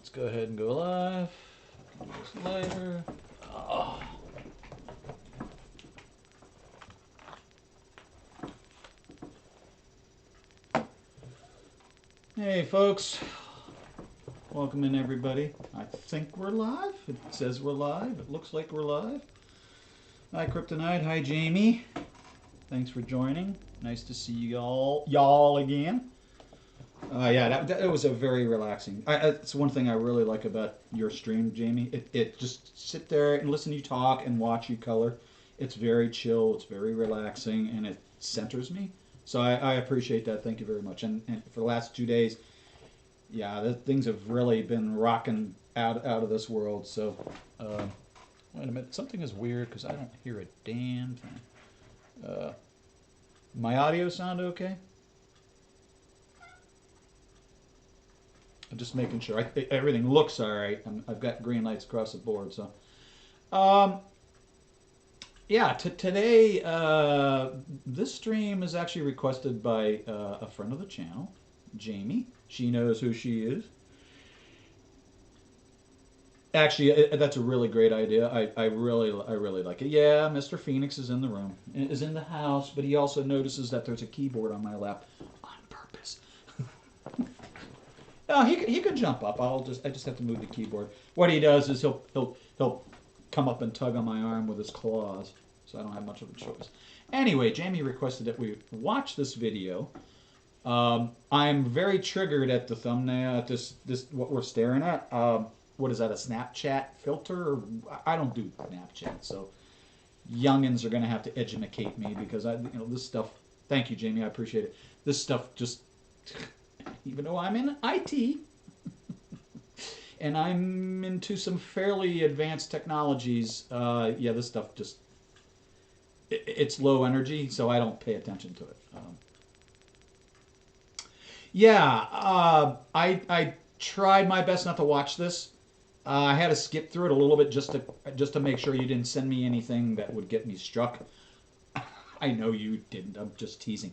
Let's go ahead and go live. Do this later. Oh. Hey folks, welcome in everybody. I think we're live. It says we're live. It looks like we're live. Hi Kryptonite. Hi Jamie. Thanks for joining. Nice to see y'all again. Yeah, that was a very relaxing. It's one thing I really like about your stream, Jamie. It just sit there and listen to you talk and watch you color. It's very chill. It's very relaxing, and it centers me. So I appreciate that. Thank you very much. And for the last 2 days, yeah, things have really been rocking out of this world. So wait a minute. Something is weird because I don't hear a damn thing. My audio sound okay? I'm just making sure. Everything looks all right. I've got green lights across the board. So, yeah, today, this stream is actually requested by a friend of the channel, Jamie. She knows who she is. Actually, that's a really great idea. I really like it. Yeah, Mr. Phoenix is in the room, is in the house, but he also notices that there's a keyboard on my lap on purpose. No, he could jump up. I just have to move the keyboard. What he does is he'll come up and tug on my arm with his claws, so I don't have much of a choice. Anyway, Jamie requested that we watch this video. I'm very triggered at the thumbnail, at this what we're staring at. What is that, a Snapchat filter? I don't do Snapchat, so youngins are going to have to educate me because this stuff. Thank you, Jamie. I appreciate it. This stuff just. Even though I'm in IT and I'm into some fairly advanced technologies, yeah, this stuff just, it's low energy, so I don't pay attention to it. Yeah, I tried my best not to watch this. I had to skip through it a little bit just to make sure you didn't send me anything that would get me struck. I know you didn't. I'm just teasing.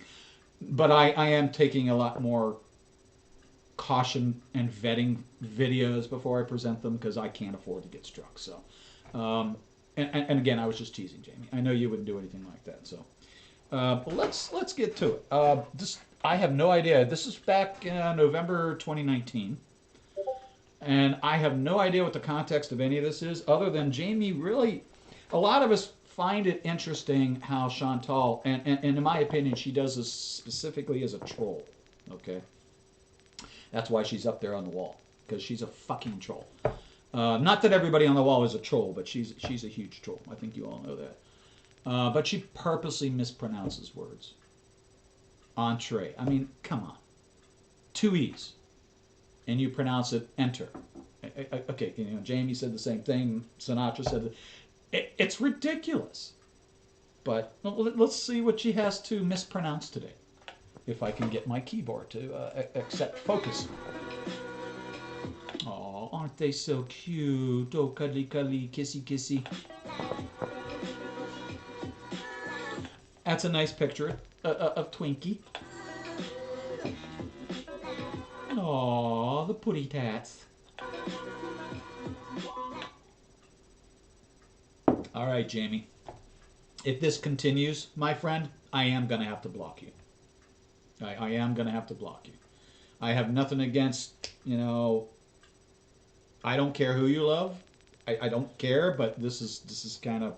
But I am taking a lot more caution and vetting videos before I present them because I can't afford to get struck. So, and again, I was just teasing, Jamie. I know you wouldn't do anything like that. So, let's get to it. I have no idea. This is back in November 2019, and I have no idea what the context of any of this is, other than Jamie really. A lot of us find it interesting how Chantal, and in my opinion, she does this specifically as a troll. Okay. That's why she's up there on the wall, because she's a fucking troll. Not that everybody on the wall is a troll, but she's a huge troll. I think you all know that. But she purposely mispronounces words. Entree. I mean, come on. 2 E's. And you pronounce it enter. Okay, Jamie said the same thing. Sinatra said that. It's ridiculous. But let's see what she has to mispronounce today. If I can get my keyboard to accept focus. Oh, aren't they so cute? Oh, cuddly, cuddly, kissy, kissy. That's a nice picture of Twinkie. Oh, the putty tats. All right, Jamie. If this continues, my friend, I am going to have to block you. I am going to have to block you. I have nothing against, I don't care who you love. I don't care, but this is kind of...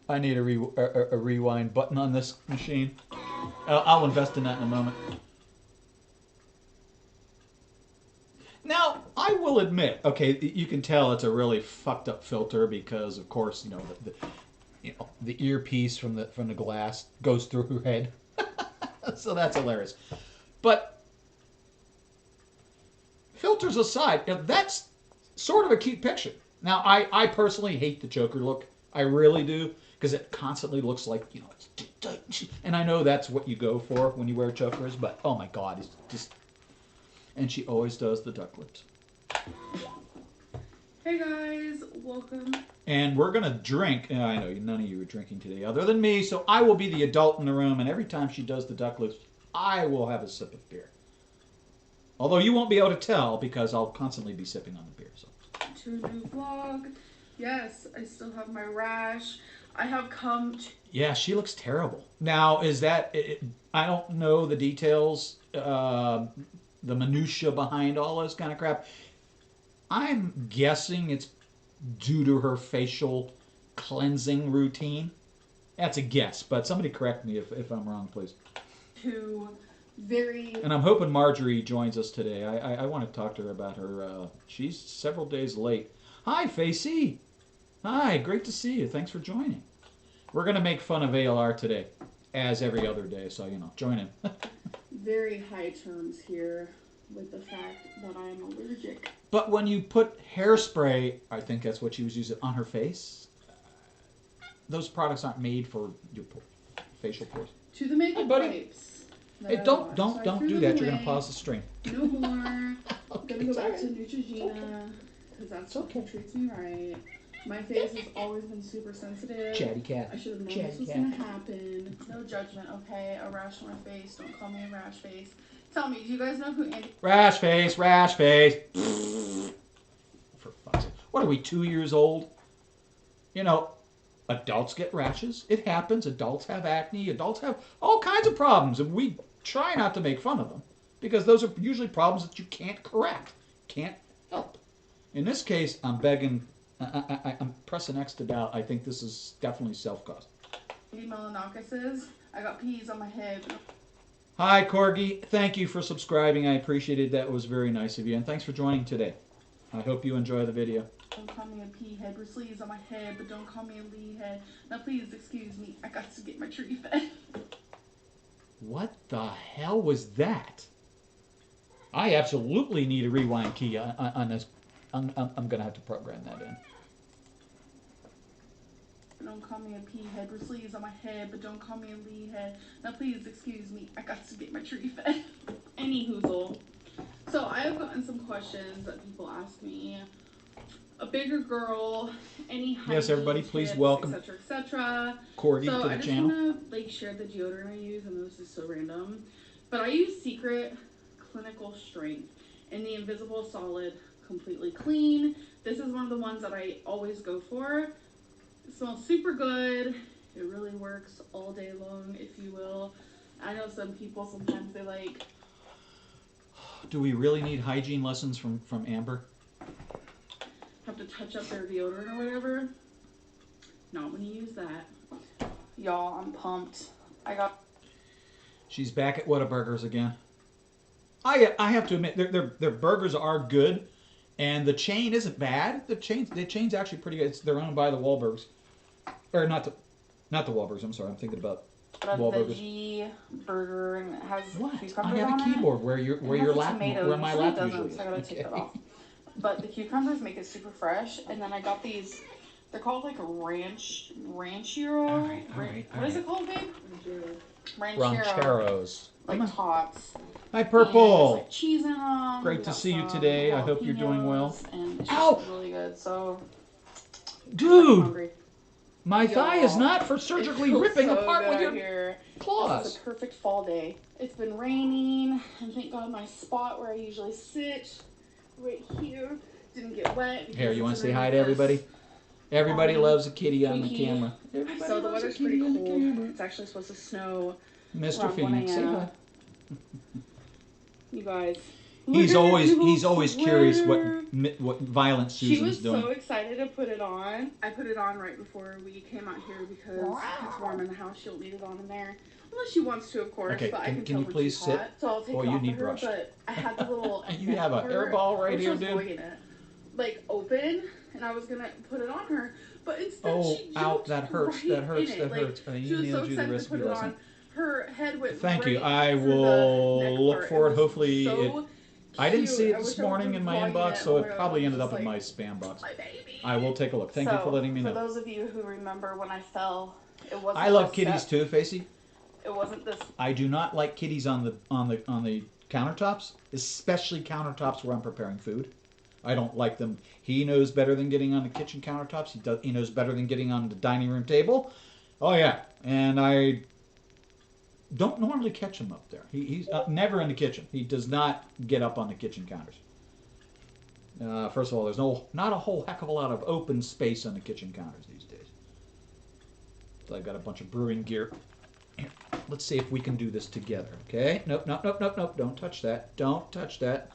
I need a rewind button on this machine. I'll invest in that in a moment. Now, I will admit, okay, you can tell it's a really fucked up filter because, of course, the earpiece from the glass goes through her head, so that's hilarious. But filters aside, that's sort of a cute picture. Now, I personally hate the choker look. I really do, because it constantly looks like and I know that's what you go for when you wear chokers, but oh my God, it's just. And she always does the duck lips. Hey guys, Welcome. And we're going to drink. I know none of you are drinking today other than me, so I will be the adult in the room, and every time she does the duck lips, I will have a sip of beer. Although you won't be able to tell because I'll constantly be sipping on the beer. So. To a new vlog. Yes, I still have my rash. I have come to... Yeah, she looks terrible. Now, is that... I don't know the details, the minutia behind all this kind of crap. I'm guessing it's due to her facial cleansing routine. That's a guess, but somebody correct me if I'm wrong, please. And I'm hoping Marjorie joins us today. I want to talk to her about her... she's several days late. Hi, Facey. Hi, great to see you. Thanks for joining. We're going to make fun of ALR today, as every other day, so, you know, join in. Very high terms here with the fact that I am allergic. But when you put hairspray, I think that's what she was using, on her face, those products aren't made for your facial pores. To the makeup wipes. Hey, don't do that. You're going to pause the stream. No more. I'm going to go back to Neutrogena, because that's what treats me right. My face has always been super sensitive. Chatty cat. I should have known this was going to happen. No judgment, okay? A rash on my face. Don't call me a rash face. Tell me, do you guys know who Andy... Rash face, rash face. For fuck's sake. What are we, 2 years old? You know, adults get rashes. It happens. Adults have acne. Adults have all kinds of problems. And we try not to make fun of them. Because those are usually problems that you can't correct. Can't help. In this case, I'm begging... I'm pressing X to doubt. I think this is definitely self-caused. Melanocauses. I got peas on my head. Hi, Corgi. Thank you for subscribing. I appreciated that. It was very nice of you. And thanks for joining today. I hope you enjoy the video. Don't call me a pea head. With sleeves on my head, but don't call me a lead head. Now, please excuse me. I got to get my tree fed. What the hell was that? I absolutely need a rewind key on this. I'm going to have to program that in. Don't call me a pea head with sleeves on my head, but don't call me a lead head. Now please excuse me, I got to get my tree fed. Any hoozle. So I have gotten some questions that people ask me. A bigger girl, any hygiene yes, everybody, please tips, welcome etc. Corgi to the channel. So I just want to share the deodorant I use. I know this is so random, but I use Secret Clinical Strength in the Invisible Solid Completely Clean. This is one of the ones that I always go for. It smells super good. It really works all day long, if you will. I know some people sometimes they like... Do we really need hygiene lessons from Amber? Have to touch up their deodorant or whatever. Not when you use that. Y'all, I'm pumped. She's back at Whataburgers again. I have to admit, their burgers are good. And the chain isn't bad. The chain's actually pretty good. They're owned by the Wahlbergs. Or not the Wahlbergs, I'm sorry. I'm thinking about Wahlburgers. Veggie burger and it has cucumbers on I have a keyboard where my lap usually is. So I gotta take that off. But the cucumbers make it super fresh. And then I got these, they're called like a ranchero. All right. What is it called, babe? Rancheros. Like tots. Hi, Purple. Like cheese in them. Great to see you today. I hope you're doing well. And it's just really good. So, dude, my thigh is not for surgically ripping apart with your claws. It's a perfect fall day. It's been raining, and thank God my spot where I usually sit, right here, didn't get wet. Here, you want to say hi to everybody? Everybody loves a kitty on the camera. So the weather's pretty cold. It's actually supposed to snow. Mr. Phoenix, say hi. You guys. He's always curious what Violent Susan's doing. She was so excited to put it on. I put it on right before we came out here because it's warm in the house. She'll leave it on in there. Unless she wants to, of course. Okay, but I can you please sit? Hot, so I'll take it off you need of her, brush. But I had the little... you have a hairball right here, dude. Like, open, and I was going to put it on her. But instead she jumped that hurts. Right that hurts. in that it. hurts. Like, You she was so nailed you the excited to recipe put it lesson. on. Her head went Thank right you. I through will the neck look part. for it. Was Hopefully so I didn't see it I this wish I morning would've in my vlogged inbox, it, so or it probably ended just up in like, my spam box. my baby. I will take a look. Thank you for letting me know. For those of you who remember when I fell, it wasn't. I love kitties too, Facey. It wasn't this. I do not like kitties on the countertops, especially countertops where I'm preparing food. I don't like them. He knows better than getting on the kitchen countertops. He knows better than getting on the dining room table. Oh yeah, and I don't normally catch him up there. He's never in the kitchen. He does not get up on the kitchen counters. First of all, there's not a whole heck of a lot of open space on the kitchen counters these days. So I've got a bunch of brewing gear. Here, let's see if we can do this together. Okay? Nope, nope, nope, nope, nope. Don't touch that. Don't touch that.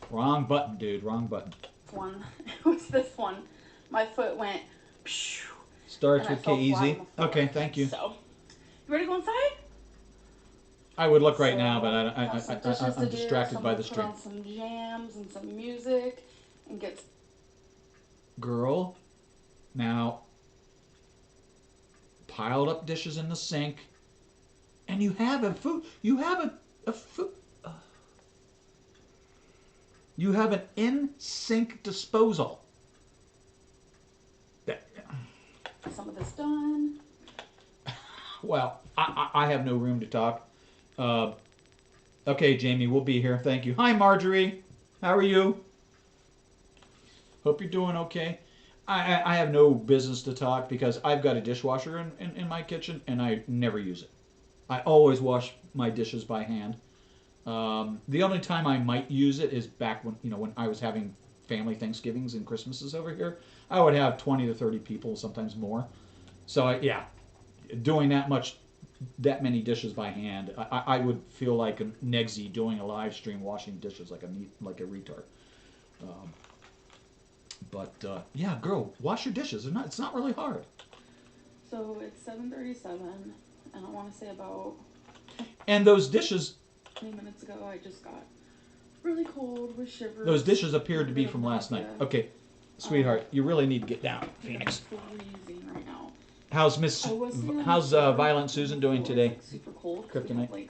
Wrong button, dude. Wrong button. One. It was this one. My foot went. Pshh, Starts with K easy. Okay, thank you. So, you ready to go inside? I would look right now, but I'm distracted by the Put stream. on some jams and some music and get. Girl, now piled up dishes in the sink, and you have a food. You have a food. You have an in-sink disposal. Some of this done. Well, I have no room to talk. Okay, Jamie, we'll be here. Thank you. Hi, Marjorie. How are you? Hope you're doing okay. I have no business to talk because I've got a dishwasher in my kitchen and I never use it. I always wash my dishes by hand. The only time I might use it is back when I was having family Thanksgivings and Christmases over here. I would have 20 to 30 people, sometimes more. So yeah, doing that many dishes by hand, I would feel like a Negsy doing a live stream washing dishes like a retard. Yeah, girl, wash your dishes. It's not really hard. So it's 7:37, and I want to say about. And those dishes. 20 minutes ago, I just got really cold with shivers. Those dishes appeared to be from last night. Okay, sweetheart, you really need to get down, Phoenix. It's freezing right now. How's Violent Susan doing today? Like super cold. Kryptonite. Like,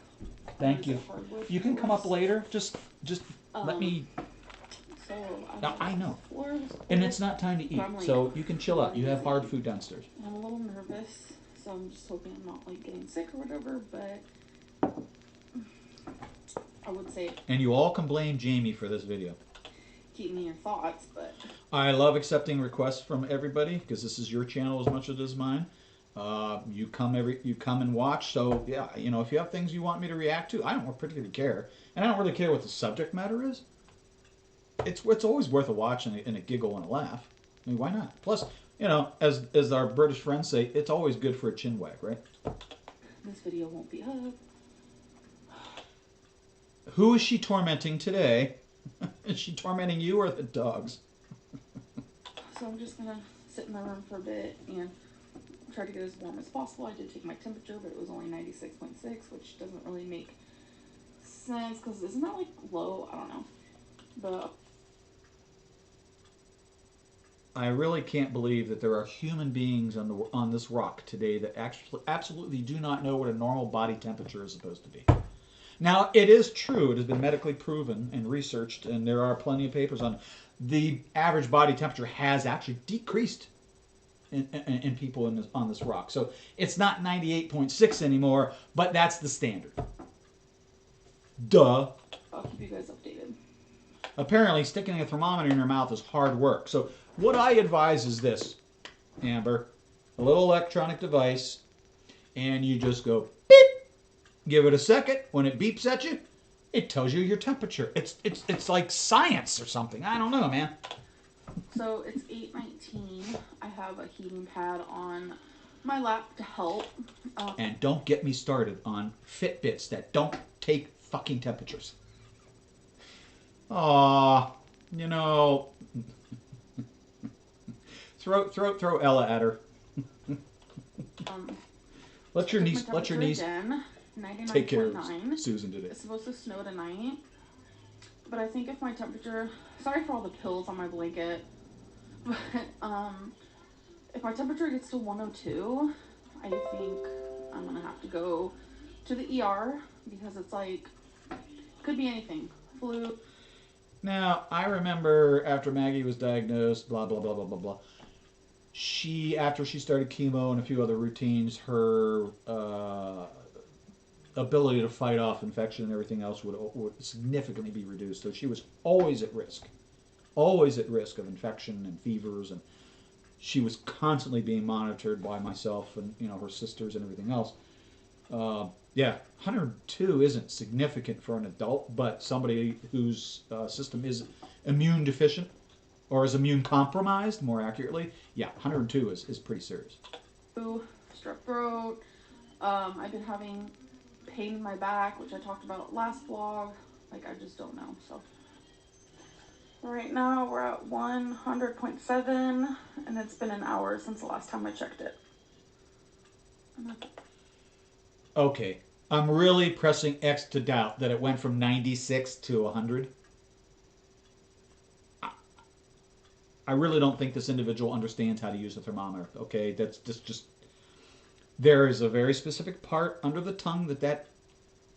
Thank you. You can come up later. Just let me. So Now I know. And it's not time to eat, so you can chill out. You have hard food downstairs. I'm a little nervous, so I'm just hoping I'm not like getting sick or whatever. But I would say. And you all can blame Jamie for this video. Keep me in your thoughts, but. I love accepting requests from everybody because this is your channel as much as it is mine. You come and watch. So yeah, if you have things you want me to react to, I don't particularly care, and I don't really care what the subject matter is. It's always worth a watch and a giggle and a laugh. I mean, why not? Plus, as our British friends say, it's always good for a chin wag, right? This video won't be up. Who is she tormenting today? Is she tormenting you or the dogs? So I'm just gonna sit in my room for a bit and try to get as warm as possible. I did take my temperature, but it was only 96.6, which doesn't really make sense because isn't that like low? I don't know. But I really can't believe that there are human beings on this rock today that actually absolutely do not know what a normal body temperature is supposed to be. Now, it is true. It has been medically proven and researched, and there are plenty of papers on the average body temperature has actually decreased in people on this rock. So it's not 98.6 anymore, but that's the standard. Duh. I'll keep you guys updated. Apparently, sticking a thermometer in your mouth is hard work. So what I advise is this, Amber, a little electronic device, and you just go beep. Give it a second. When it beeps at you, it tells you your temperature. It's like science or something. I don't know, man. So it's 8:19. I have a heating pad on my lap to help. And don't get me started on Fitbits that don't take fucking temperatures. Aw, throw Ella at her. Let your niece again, take care of Susan today. It's supposed to snow tonight, but I think if my temperature, sorry for all the pills on my blanket, but if my temperature gets to 102, I think I'm gonna have to go to the ER because it's like, could be anything, flu. Now, I remember after Maggie was diagnosed, blah, blah, blah, blah, blah, blah, after she started chemo and a few other routines, her ability to fight off infection and everything else would significantly be reduced. So she was always at risk. always at risk of infection and fevers, and she was constantly being monitored by myself and her sisters and everything else. Yeah, 102 isn't significant for an adult, but somebody whose system is immune deficient or is immune compromised, more accurately, yeah, 102 is pretty serious. Strep throat. I've been having pain in my back, which I talked about last vlog. Like, I just don't know. So right now we're at 100.7, and it's been an hour since the last time I checked it. Okay, I'm really pressing X to doubt that it went from 96 to 100. I really don't think this individual understands how to use a thermometer. Okay, that's just there is a very specific part under the tongue that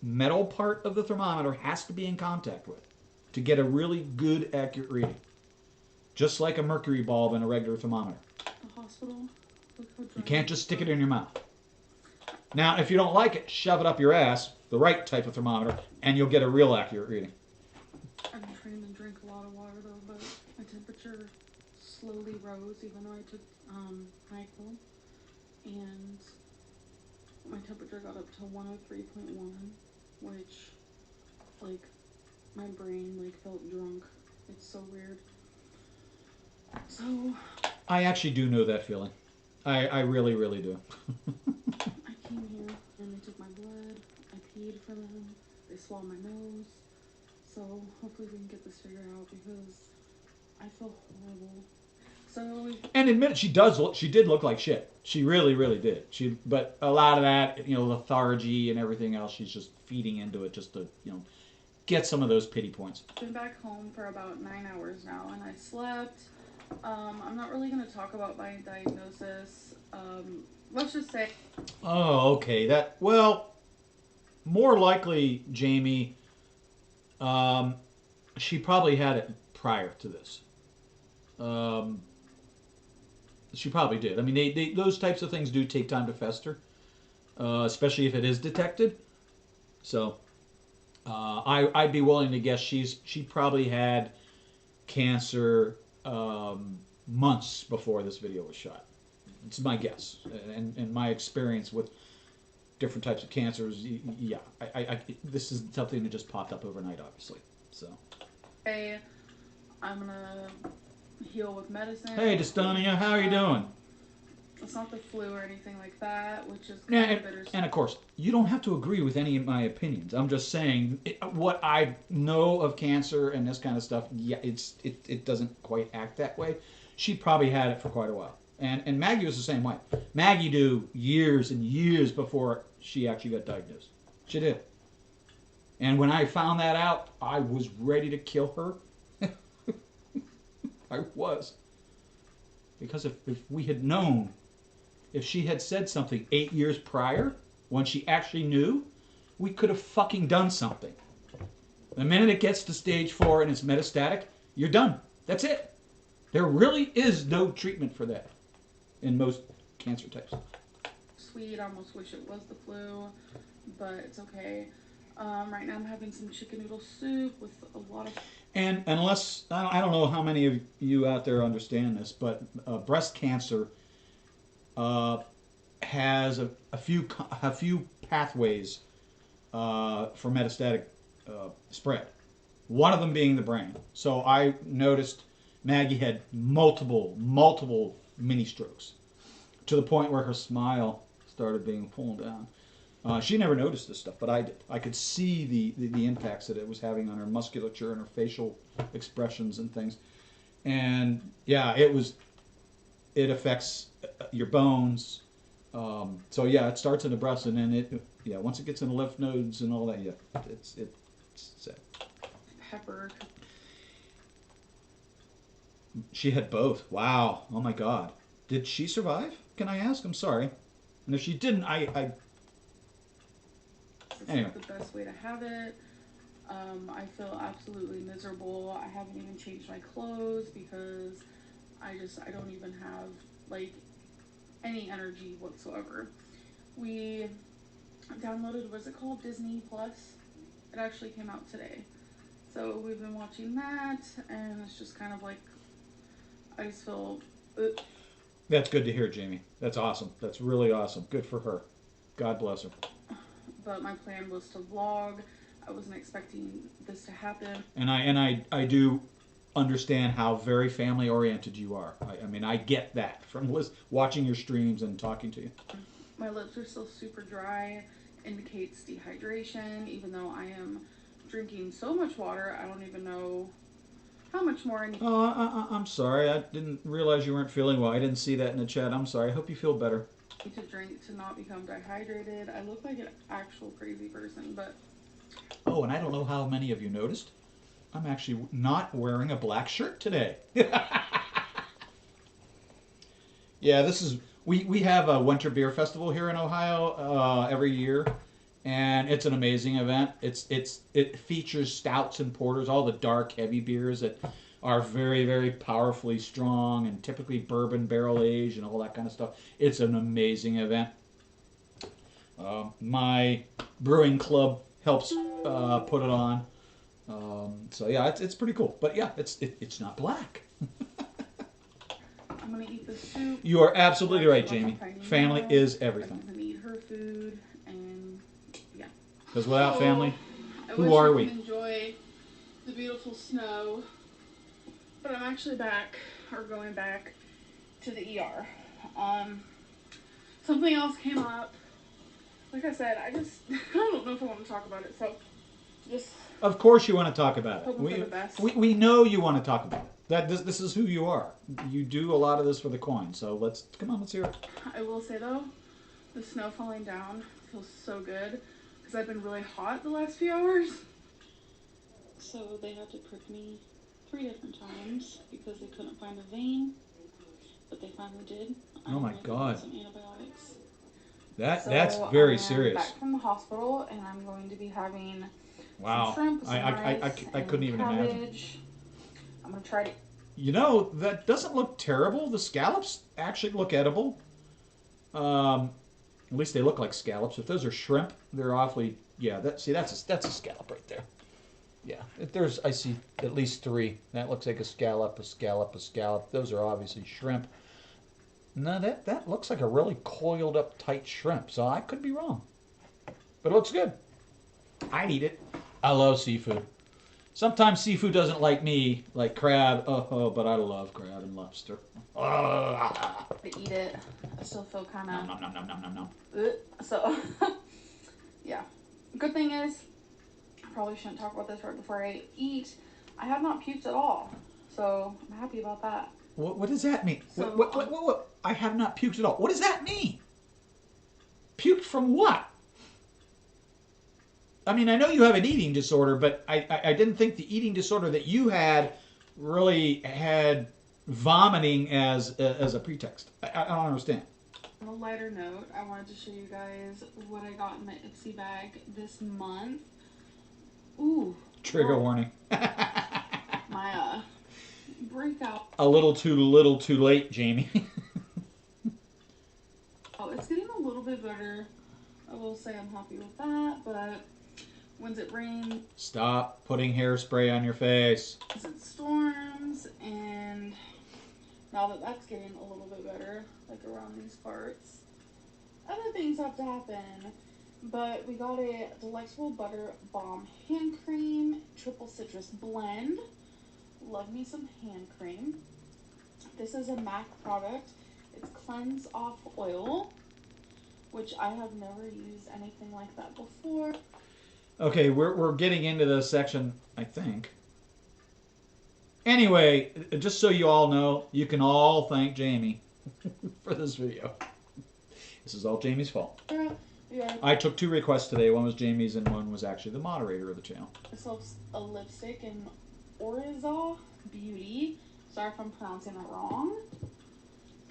metal part of the thermometer has to be in contact with to get a really good, accurate reading. Just like a mercury bulb in a regular thermometer. The hospital. You can't just stick it in your mouth. Now, if you don't like it, shove it up your ass, the right type of thermometer, and you'll get a real accurate reading. I've been trained to drink a lot of water though, but my temperature slowly rose even though I took NyQuil, and my temperature got up to 103.1, which, like, my brain like felt drunk. It's so weird. So I actually do know that feeling. I really, really do. I came here and they took my blood. I peed for them. They swallowed my nose. So hopefully we can get this figured out because I feel horrible. So and admit it, she did look like shit. She really, really did. But a lot of that, lethargy and everything else, she's just feeding into it just to, get some of those pity points. I've been back home for about 9 hours now, and I slept. I'm not really going to talk about my diagnosis. Let's just say. Oh, okay. More likely, Jamie, she probably had it prior to this. She probably did. I mean, those types of things do take time to fester, especially if it is detected. So, I'd be willing to guess she probably had cancer months before this video was shot. It's my guess, and my experience with different types of cancers. Yeah, this is something that just popped up overnight, obviously. So. Hey, I'm gonna heal with medicine. Hey, Destonia, how are you doing? It's not the flu or anything like that, which is Yeah, kind of bittersweet. and of course, you don't have to agree with any of my opinions. I'm just saying what I know of cancer and this kind of stuff. Yeah, it doesn't quite act that way. She probably had it for quite a while, and Maggie was the same way. Maggie knew years and years before she actually got diagnosed. She did. And when I found that out, I was ready to kill her. I was. Because if we had known, if she had said something 8 years prior, when she actually knew, we could have fucking done something. The minute it gets to stage 4 and it's metastatic, you're done. That's it. There really is no treatment for that in most cancer types. Sweet, I almost wish it was the flu, but it's okay. Right now I'm having some chicken noodle soup with a lot of... And unless, I don't know how many of you out there understand this, but breast cancer has a few pathways for metastatic spread. One of them being the brain. So I noticed Maggie had multiple mini strokes to the point where her smile started being pulled down. She never noticed this stuff, but I did. I could see the impacts that it was having on her musculature and her facial expressions and things. And yeah, it affects your bones. So yeah, it starts in the breast, and then once it gets in the lymph nodes and all that, yeah, it's sad. Pepper. She had both. Wow. Oh my God. Did she survive? Can I ask? I'm sorry. And if she didn't, anyway. The best way to have it. I feel absolutely miserable. I haven't even changed my clothes because I don't even have like any energy whatsoever. We downloaded, what's it called? Disney Plus. It actually came out today. So we've been watching that, and it's just kind of like, I just feel, That's good to hear, Jamie. That's awesome. That's really awesome. Good for her. God bless her. but my plan was to vlog. I wasn't expecting this to happen. And I do understand how very family oriented you are. I mean, I get that from watching your streams and talking to you. My lips are still super dry, indicates dehydration, even though I am drinking so much water. I don't even know how much more I need. Oh, I'm sorry. I didn't realize you weren't feeling well. I didn't see that in the chat. I'm sorry. I hope you feel better. To drink to not become dehydrated. I look like an actual crazy person, but... Oh, and I don't know how many of you noticed. I'm actually not wearing a black shirt today. Yeah, this is... We have a winter beer festival here in Ohio every year, and it's an amazing event. It features stouts and porters, all the dark, heavy beers that are very, very powerfully strong and typically bourbon barrel aged and all that kind of stuff. It's an amazing event. My brewing club helps put it on. So yeah, it's pretty cool. But yeah, it's not black. I'm gonna eat the soup. You are absolutely right, Jamie. Family is everything. I'm gonna eat her food, and yeah. Because without family, I who wish are you we? could enjoy the beautiful snow, but I'm actually back, or going back to the ER. Something else came up. Like I said, I don't know if I want to talk about it. So, just. Of course, you want to talk about it. Hoping for the best. We know you want to talk about it. This is who you are. You do a lot of this for the coin. So let's hear it. I will say though, the snow falling down feels so good because I've been really hot the last few hours. So they had to prick me 3 different times because they couldn't find a vein, but they finally did. Oh my God. Some antibiotics. That's very serious. I'm back from the hospital, and I'm going to be having wow. some shrimp, some I rice, couldn't even cabbage. imagine. I'm gonna try to. You know, that doesn't look terrible. The scallops actually look edible. At least they look like scallops. If those are shrimp, they're awfully. Yeah, that's a scallop right there. Yeah, I see at least 3. That looks like a scallop, a scallop, a scallop. Those are obviously shrimp. No, that looks like a really coiled up tight shrimp. So I could be wrong, but it looks good. I'd eat it. I love seafood. Sometimes seafood doesn't like me, like crab. But I love crab and lobster. To eat it. I still feel kind of. Nom nom nom nom nom nom. So, yeah. Good thing is, I probably shouldn't talk about this right before I eat. I have not puked at all, so I'm happy about that. What does that mean? So, what? I have not puked at all. What does that mean? Puked from what? I mean, I know you have an eating disorder, but I didn't think the eating disorder that you had really had vomiting as a pretext. I don't understand. On a lighter note, I wanted to show you guys what I got in my Ipsy bag this month. Ooh. Trigger warning. My breakout. A little too late, Jamie. Oh, it's getting a little bit better. I will say I'm happy with that, but when it rains, stop putting hairspray on your face. It storms, and now that that's getting a little bit better, like around these parts, other things have to happen. But we got a Delectable Butter Balm Hand Cream, Triple Citrus Blend. Love me some hand cream. This is a MAC product. It's Cleanse Off Oil, which I have never used anything like that before. Okay, we're getting into this section, I think. Anyway, just so you all know, you can all thank Jamie for this video. This is all Jamie's fault. Yeah. I took 2 requests today. One was Jamie's and one was actually the moderator of the channel. This is a lipstick in Oriza Beauty. Sorry if I'm pronouncing that wrong.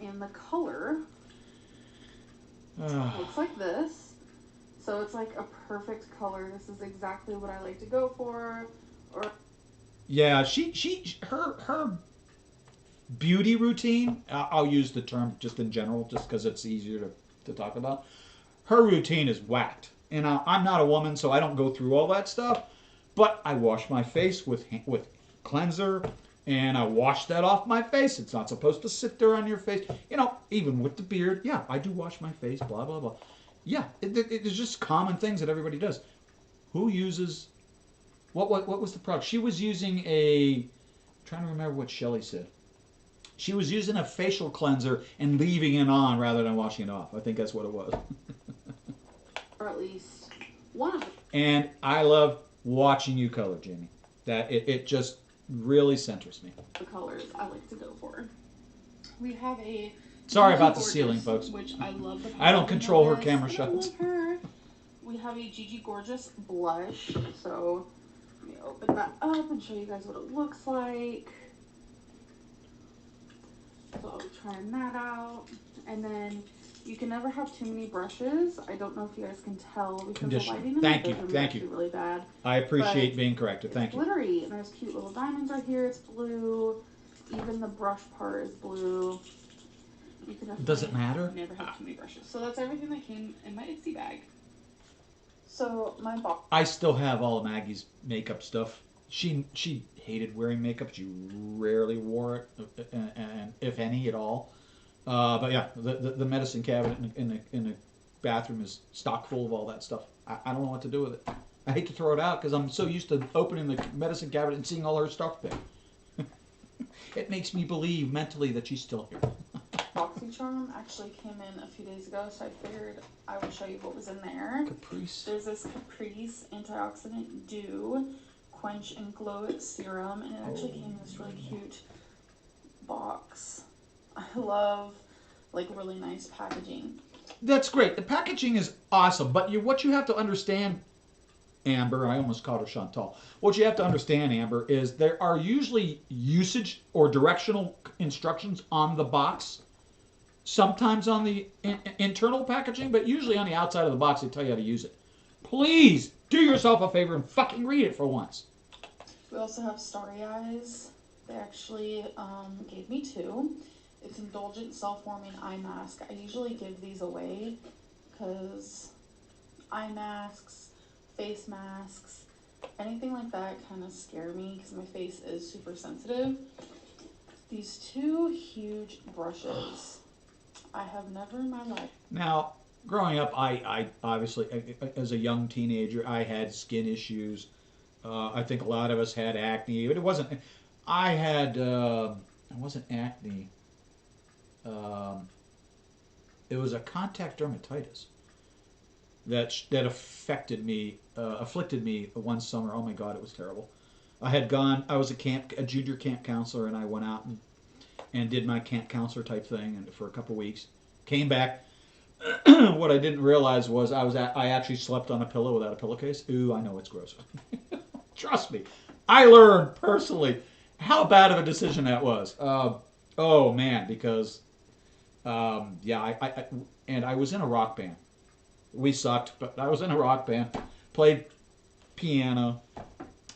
And the color looks like this. So it's like a perfect color. This is exactly what I like to go for. Or yeah, her beauty routine. I'll use the term just in general, just because it's easier to talk about. Her routine is whacked, and I'm not a woman, so I don't go through all that stuff. But I wash my face with cleanser, and I wash that off my face. It's not supposed to sit there on your face. You know, even with the beard, yeah, I do wash my face, blah, blah, blah. Yeah, it's just common things that everybody does. Who uses, what was the product? She was using I'm trying to remember what Shelly said. She was using a facial cleanser and leaving it on rather than washing it off. I think that's what it was. Or at least one of them. And I love watching you color, Jamie. That it just really centers me. The colors I like to go for. We have a Sorry about the Gorgeous, ceiling, folks. which I love. I don't control her this. camera I shots. love her. We have a Gigi Gorgeous blush. So let me open that up and show you guys what it looks like. So I'll be trying that out. And then you can never have too many brushes. I don't know if you guys can tell because Conditioner. the lighting in Thank the you, bedroom thank is actually you. really bad. I appreciate But being corrected. Thank It's you. glittery, and there's cute little diamonds right here. It's blue. Even the brush part is blue. You can definitely Does it matter? never have too many brushes. So that's everything that came in my Ipsy bag. So my box. I still have all of Maggie's makeup stuff. She hated wearing makeup. She rarely wore it, and if any at all. But yeah, the medicine cabinet in the bathroom is stock full of all that stuff. I don't know what to do with it. I hate to throw it out because I'm so used to opening the medicine cabinet and seeing all her stuff there. It makes me believe mentally that she's still here. BoxyCharm actually came in a few days ago, so I figured I would show you what was in there. Caprice. There's this Caprice Antioxidant Dew Quench and Glow Serum, and it actually came in this really cute box. I love like really nice packaging. That's great. The packaging is awesome, but what you have to understand, Amber, I almost called her Chantal. What you have to understand, Amber, is there are usually usage or directional instructions on the box. Sometimes on the internal packaging, but usually on the outside of the box they tell you how to use it. Please do yourself a favor and fucking read it for once. We also have Starry Eyes. They actually gave me two. It's Indulgent Self-Warming Eye Mask. I usually give these away because eye masks, face masks, anything like that kind of scare me because my face is super sensitive. These two huge brushes. I have never in my life. Now, growing up, I obviously, as a young teenager, I had skin issues. I think a lot of us had acne, but it wasn't. I had. It wasn't acne. It was a contact dermatitis that affected me, afflicted me one summer. Oh my God, it was terrible. I was a junior camp counselor, and I went out and did my camp counselor type thing, and for a couple weeks, came back. What I didn't realize was I actually slept on a pillow without a pillowcase. Ooh, I know it's gross. Trust me, I learned personally how bad of a decision that was. Oh man, because yeah, I was in a rock band. We sucked, but I was in a rock band. Played piano.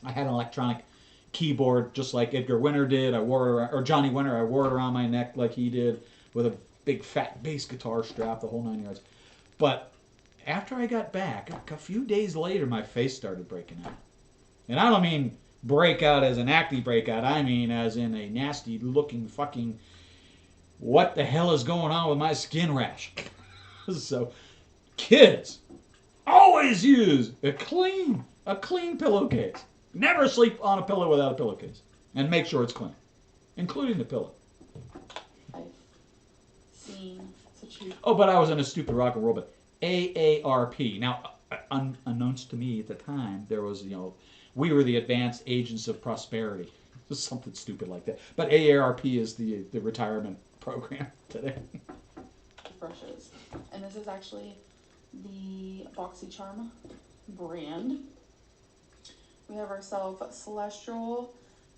I had an electronic keyboard just like Edgar Winter did. I wore it around, or Johnny Winter. I wore it around my neck like he did, with a big fat bass guitar strap, the whole 9 yards. But after I got back, a few days later, my face started breaking out. And I don't mean breakout as an acne breakout. I mean as in a nasty looking fucking, what the hell is going on with my skin rash? So, kids, always use a clean pillowcase. Never sleep on a pillow without a pillowcase. And make sure it's clean, including the pillow. I've seen such a... Oh, but I was in a stupid rock and roll band. AARP. Now, unknowns to me at the time, there was, we were the Advanced Agents of Prosperity. Something stupid like that. But AARP is the retirement program today. brushes. And this is actually the BoxyCharm brand. We have ourselves Celestial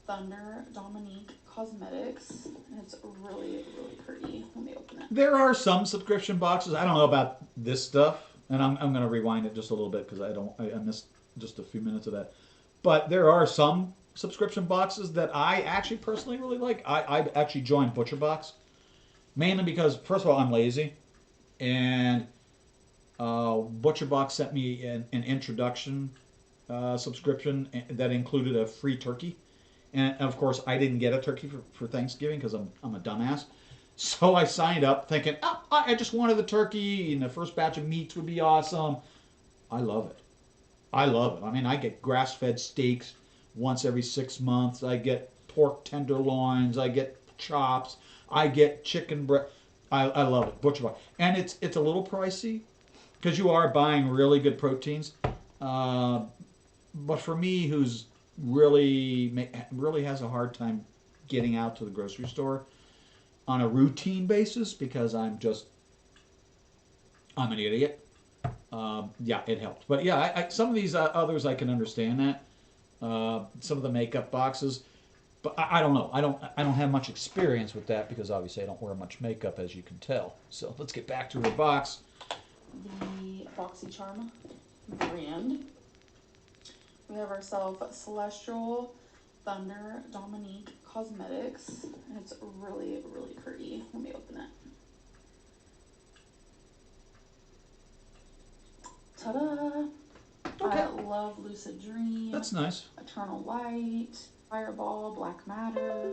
Thunder Dominique Cosmetics. And it's really, really pretty. Let me open it. There are some subscription boxes. I don't know about this stuff. And I'm going to rewind it just a little bit because I missed just a few minutes of that. But there are some subscription boxes that I actually personally really like. I actually joined ButcherBox. Mainly because, first of all, I'm lazy. And ButcherBox sent me an introduction subscription that included a free turkey. And of course, I didn't get a turkey for Thanksgiving because I'm a dumbass. So I signed up thinking, oh, I just wanted the turkey and the first batch of meats would be awesome. I love it. I love it. I mean, I get grass-fed steaks once every 6 months. I get pork tenderloins. I get chops. I get chicken breast. I love it. Butcher box. And it's a little pricey because you are buying really good proteins. But for me, who's really has a hard time getting out to the grocery store on a routine basis because I'm an idiot. Yeah, it helped. But yeah, some of these others I can understand that. Some of the makeup boxes, but I don't know. I don't have much experience with that because obviously I don't wear much makeup, as you can tell. So let's get back to the box. The BoxyCharm brand. We have ourselves Celestial Thunder Dominique Cosmetics, and it's really, really pretty. Let me open it. Ta-da! Okay. I love Lucid Dream. That's nice. Eternal Light, Fireball, Black Matter,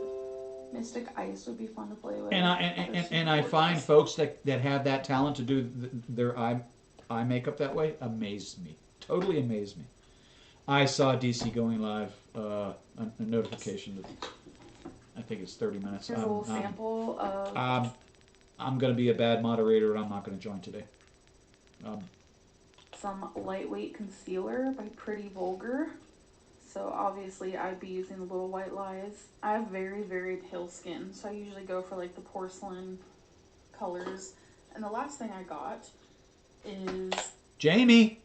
Mystic Ice would be fun to play with. And I find folks that have that talent to do their eye makeup that way amaze me. Totally amaze me. I saw DC going live, a notification that I think it's 30 minutes. Here's a little sample of... I'm going to be a bad moderator and I'm not going to join today. Some lightweight concealer by Pretty Vulgar. So obviously I'd be using the Little White Lies. I have very, very pale skin, so I usually go for like the porcelain colors. And the last thing I got is... Jamie!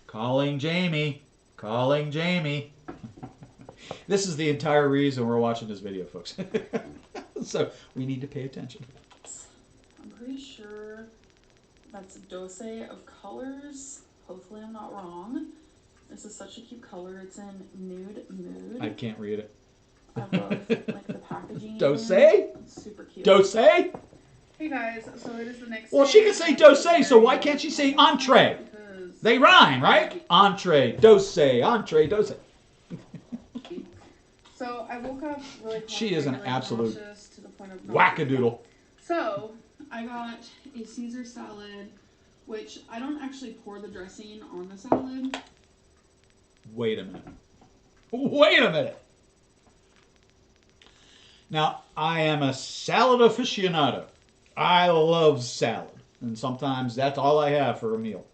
Calling Jamie. Calling Jamie. This is the entire reason we're watching this video, folks. So we need to pay attention. I'm pretty sure that's Dose of Colors. Hopefully I'm not wrong. This is such a cute color. It's in Nude Mood. I can't read it. I love like the packaging. Dose? It's super cute. Dose? Hey guys, so it is the next Well, day. she can say dose, so why can't she say entree? They rhyme, right? Entree, dose, entree, dose. So I woke up really She is an absolute to the point of wackadoodle. So I got a Caesar salad, which I don't actually pour the dressing on the salad. Wait a minute. Wait a minute. Now, I am a salad aficionado. I love salad. And sometimes that's all I have for a meal.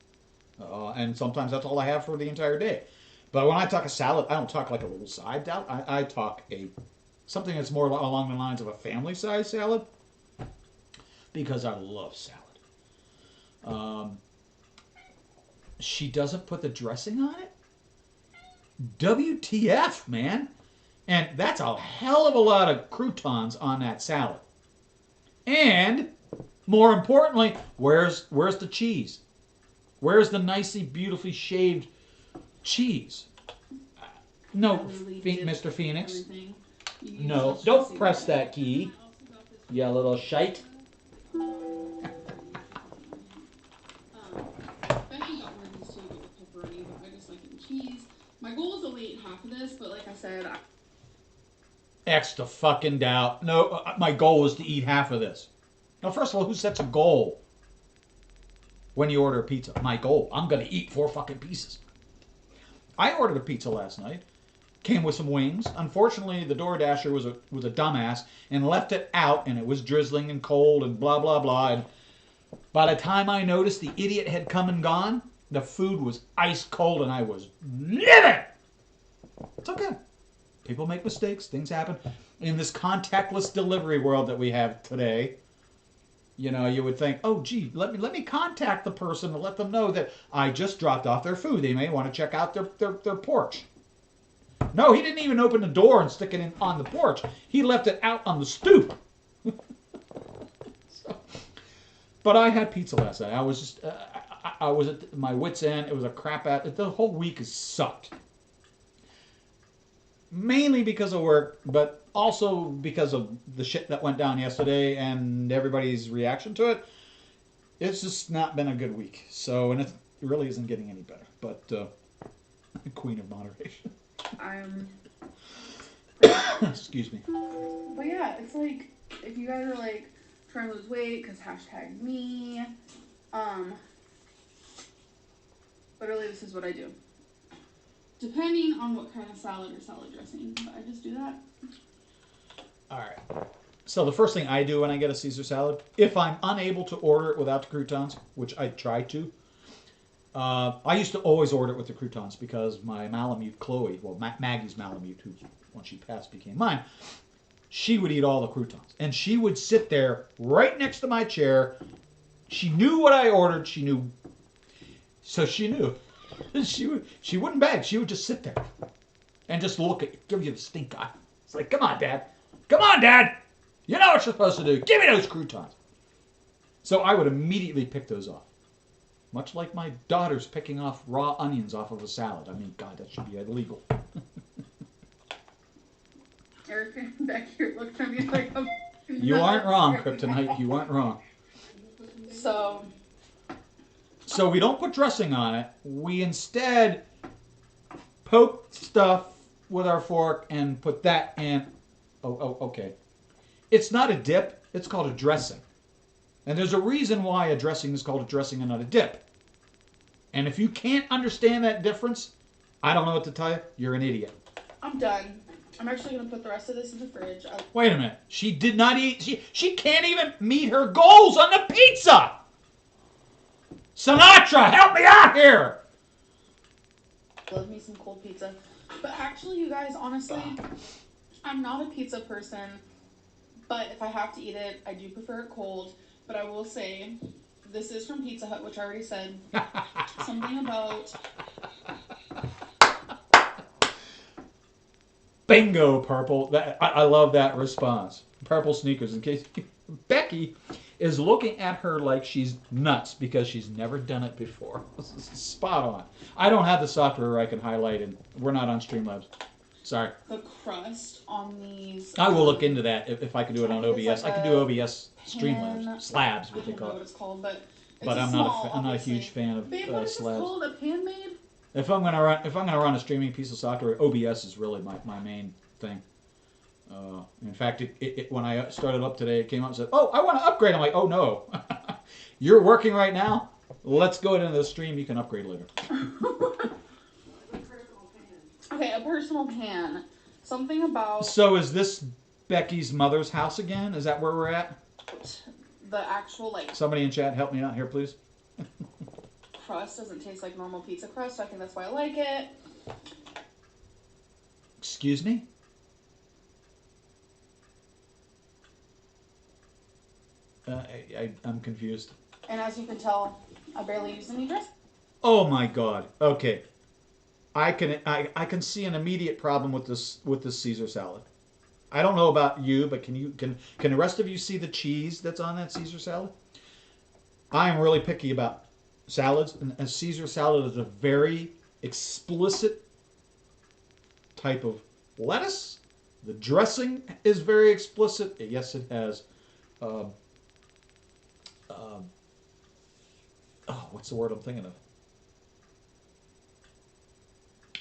And sometimes that's all I have for the entire day. But when I talk a salad, I don't talk like a little side salad. I talk something that's more along the lines of a family-size salad. Because I love salad. She doesn't put the dressing on it? WTF, man. And that's a hell of a lot of croutons on that salad. And, more importantly, where's the cheese? Where's the nicely, beautifully shaved cheese? No, Mr. Phoenix. No, don't press that key. You little shite. My goal is to only eat half of this, but like I said, Extra fucking doubt. No, my goal was to eat half of this. Now, first of all, who sets a goal when you order a pizza? My goal. I'm going to eat 4 fucking pieces. I ordered a pizza last night. Came with some wings. Unfortunately, the DoorDasher was a dumbass and left it out, and it was drizzling and cold and blah, blah, blah. And by the time I noticed the idiot had come and gone, the food was ice cold and I was livid. It's okay. People make mistakes. Things happen. In this contactless delivery world that we have today, you know, you would think, oh, gee, let me contact the person and let them know that I just dropped off their food. They may want to check out their porch. No, he didn't even open the door and stick it on the porch. He left it out on the stoop. But I had pizza last night. I was just, I was at my wit's end. It was a crap out. The whole week has sucked. Mainly because of work, but also because of the shit that went down yesterday and everybody's reaction to it. It's just not been a good week. So, and it really isn't getting any better. But Queen of moderation. I'm. Excuse me. But yeah, it's like if you guys are like trying to lose weight, because hashtag me. Um, literally, this is what I do. Depending on what kind of salad or salad dressing, but I just do that. All right. So the first thing I do when I get a Caesar salad, if I'm unable to order it without the croutons, which I try to, I used to always order it with the croutons because my Malamute Chloe, well Maggie's Malamute, who when she passed became mine, she would eat all the croutons, and she would sit there right next to my chair. She knew what I ordered. She knew, so she knew. She wouldn't beg. She would just sit there and just look at you, give you the stink eye. It's like, come on, Dad. Come on, Dad. You know what you're supposed to do. Give me those croutons. So I would immediately pick those off. Much like my daughter's picking off raw onions off of a salad. I mean, God, that should be illegal. Eric back here looked at me like I'm. You aren't wrong, Kryptonite. You aren't wrong. So we don't put dressing on it. We instead poke stuff with our fork and put that in. Oh, okay. It's not a dip. It's called a dressing. And there's a reason why a dressing is called a dressing and not a dip. And if you can't understand that difference, I don't know what to tell you. You're an idiot. I'm done. I'm actually going to put the rest of this in the fridge. Wait a minute. She did not eat. She can't even meet her goals on the pizza. Sinatra, help me out here. Love me some cold pizza. But actually, you guys, honestly, I'm not a pizza person. But if I have to eat it, I do prefer it cold. But I will say, this is from Pizza Hut, which I already said. Something about... Bingo, Purple. I love that response. Purple sneakers. In case Becky is looking at her like she's nuts because she's never done it before. Spot on. I don't have the software where I can highlight it. We're not on Streamlabs. Sorry. The crust on these... I will look into that if I can do it on OBS. I can do OBS Streamlabs. Slabs, what they call it. I don't know what it's called, but I'm not a huge fan of Babe, what is slabs. this called? A pan made? If I'm gonna run a streaming piece of software, OBS is really my main thing. In fact, when I started up today, it came up and said, "Oh, I want to upgrade." I'm like, "Oh no, you're working right now. Let's go into the stream. You can upgrade later." Okay, a personal pan. Something about... So is this Becky's mother's house again? Is that where we're at? The actual, like... Somebody in chat, help me out here, please. Crust doesn't taste like normal pizza crust. I think that's why I like it. Excuse me? I'm confused. And as you can tell, I barely use any dressing. Oh my God. Okay. I can see an immediate problem with this Caesar salad. I don't know about you, but can the rest of you see the cheese that's on that Caesar salad? I am really picky about salads, and a Caesar salad is a very explicit type of lettuce. The dressing is very explicit. Yes, it has. What's the word I'm thinking of?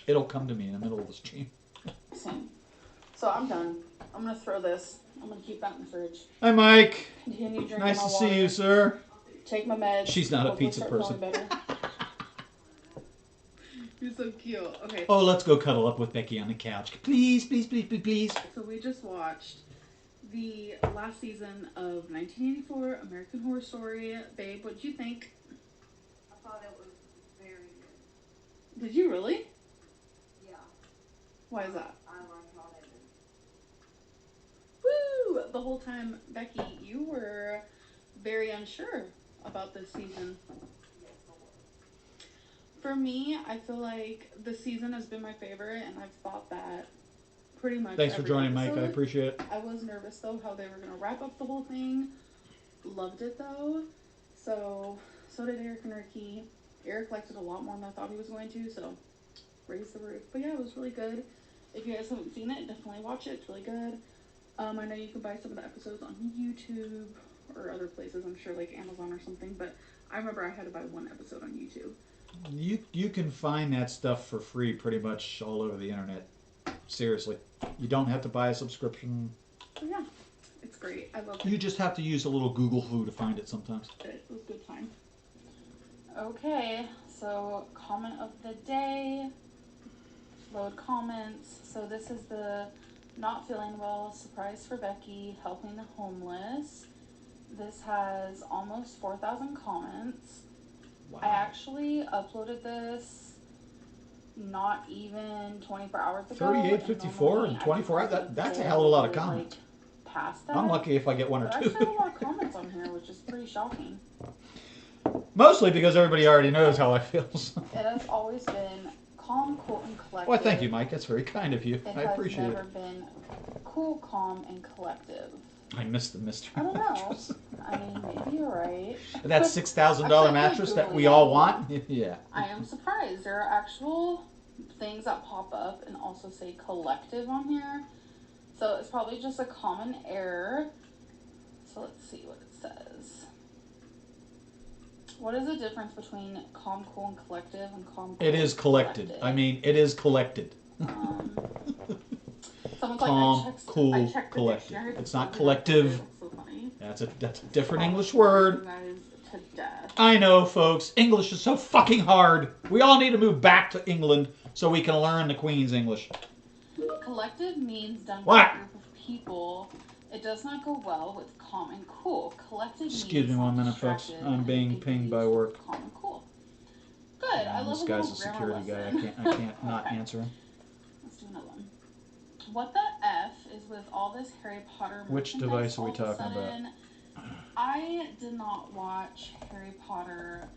It'll come to me in the middle of the stream. Same. So I'm done. I'm going to throw this. I'm going to keep that in the fridge. Hi, Mike. Continue drinking Nice my to water. see you, sir. Take my meds. She's not a Hopefully pizza start person. feeling better. You're so cute. Okay. Oh, let's go cuddle up with Becky on the couch. Please, please, please, please, please. So we just watched the last season of 1984 American Horror Story. Babe, what'd you think? I thought it was very good. Did you really? Yeah. Why is that? I like how they did. Woo! The whole time, Becky, you were very unsure about this season. Yes, it was. For me, I feel like this season has been my favorite, and I've thought that pretty much. Thanks for every joining, Mike. I episode. appreciate it. I was nervous though how they were gonna wrap up the whole thing. Loved it though. So did Eric and Ricky. Eric liked it a lot more than I thought he was going to, so raise the roof. But yeah, it was really good. If you guys haven't seen it, definitely watch it. It's really good. I know you can buy some of the episodes on YouTube or other places. I'm sure like Amazon or something. But I remember I had to buy one episode on YouTube. You can find that stuff for free pretty much all over the internet. Seriously, you don't have to buy a subscription. But yeah, it's great. I love it. You just have to use a little Google foo to find it sometimes. It was a good time. Okay, so comment of the day. Load comments. So this is the not feeling well surprise for Becky helping the homeless. This has almost 4,000 comments. Wow. I actually uploaded this not even 24 hours ago. 38.54 in 24 hours. That's a hell of a lot of comments. Like, past that. I'm lucky if I get one or But two. I still have a lot of comments on here, which is pretty shocking. Mostly because everybody already knows how I feel. So. It has always been calm, cool, and collected. Well, thank you, Mike. That's very kind of you. I appreciate It has it. never been cool, calm, and collective. I missed the mystery I don't know. mattress. I mean, maybe you're right. That $6,000 mattress that we all want? Yeah. I am surprised. There are actual things that pop up and also say collective on here. So it's probably just a common error. So let's see what it says. What is the difference between calm, cool, and collective and calm, cool, It is collected. I mean, it is collected. Someone's Calm, like, cool, I checked the collected. dictionary. It's not It's collective. so funny. That's a different English word. You guys to death. I know, folks. English is so fucking hard. We all need to move back to England so we can learn the Queen's English. Collective means done by What? a group of people. It does not go well with calm and cool. Collective Excuse means me 1 minute, folks. distracted I'm and being it can be pinged by used work. with calm and cool. Good. I love This a guy's little a grammar security guy. lesson. I can't not Okay. answer him. Let's do another one. What the F is with all this Harry Potter Which merchandise device are we all of a talking about? sudden? I did not watch Harry Potter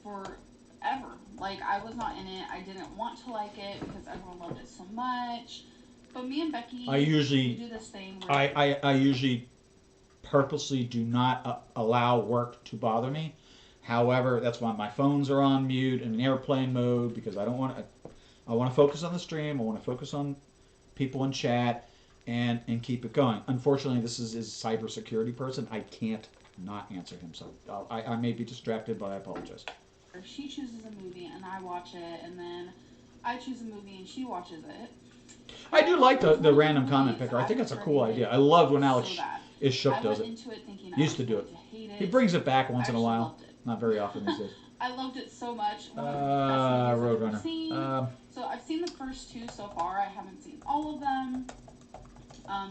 forever. Like, I was not in it. I didn't want to like it because everyone loved it so much. But me and Becky, we do this thing where I usually purposely do not allow work to bother me. However, that's why my phones are on mute and in airplane mode because I don't want to. I want to focus on the stream. I want to focus on people in chat and keep it going. Unfortunately, this is his cybersecurity person. I can't not answer him. So I may be distracted, but I apologize. she chooses a movie and I watch it, and then I choose a movie and she watches it. I do like the random comment picker. I think it's a cool idea. I loved when Alex Ishuk does it. Into it thinking Used to do it. He brings it back once in a while. Not very often these days. I loved it so much. One of the best movies I've ever seen. Roadrunner. So I've seen the first two so far. I haven't seen all of them.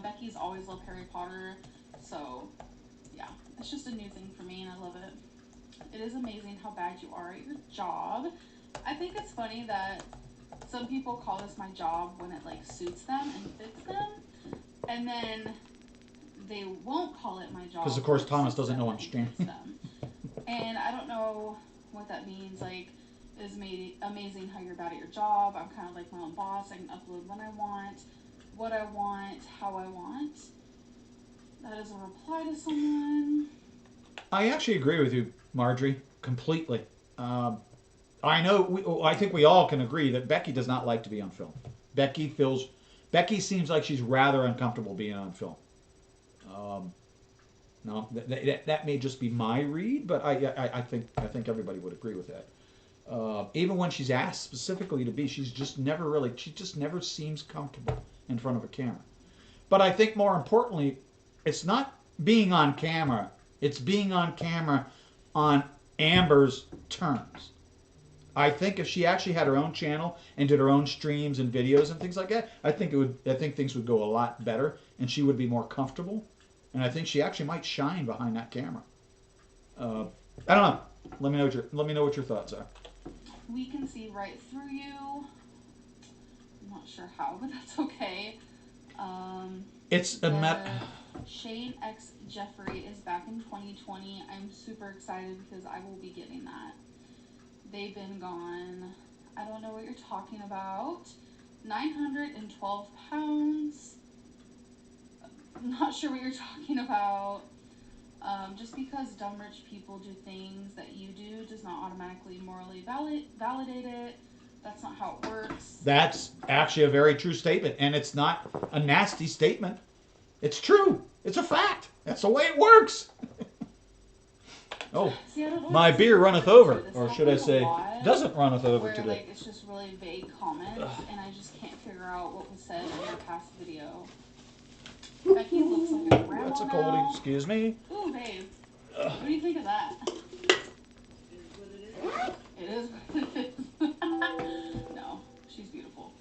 Becky's always loved Harry Potter. So, yeah. It's just a new thing for me and I love it. It is amazing how bad you are at your job. I think it's funny that some people call this my job when it like suits them and fits them. And then they won't call it my job. Because of course when it Thomas suits doesn't them know and I'm it streaming. fits them. And I don't know what that means. Like, it's amazing how you're bad at your job. I'm kind of like my own boss. I can upload when I want, what I want, how I want. That is a reply to someone. I actually agree with you, Marjorie, completely. I know. I think we all can agree that Becky does not like to be on film. Becky seems like she's rather uncomfortable being on film. No, that may just be my read, but I think everybody would agree with that. Even when she's asked specifically to be, she just never seems comfortable in front of a camera. But I think more importantly, it's not being on camera. It's being on camera on Amber's terms. I think if she actually had her own channel and did her own streams and videos and things like that, I think things would go a lot better and she would be more comfortable. And I think she actually might shine behind that camera. I don't know. Let me know what your thoughts are. We can see right through you. I'm not sure how, but that's okay. Shane X Jeffrey is back in 2020. I'm super excited because I will be getting that. They've been gone. I don't know what you're talking about. 912 pounds. I'm not sure what you're talking about. Just because dumb rich people do things that you do does not automatically morally validate it. That's not how it works. That's actually a very true statement, and it's not a nasty statement. It's true. It's a fact. That's the way it works. Oh, See, I don't know my if beer this runneth is over, this or should I happens a say, lot, doesn't runneth over where today. like it's just really vague comments, and I just can't figure out what was said in your past video. Becky looks like a grandma That's a now. coldie. Excuse me. Ooh, babe. What do you think of that? It is what it is. No, she's beautiful.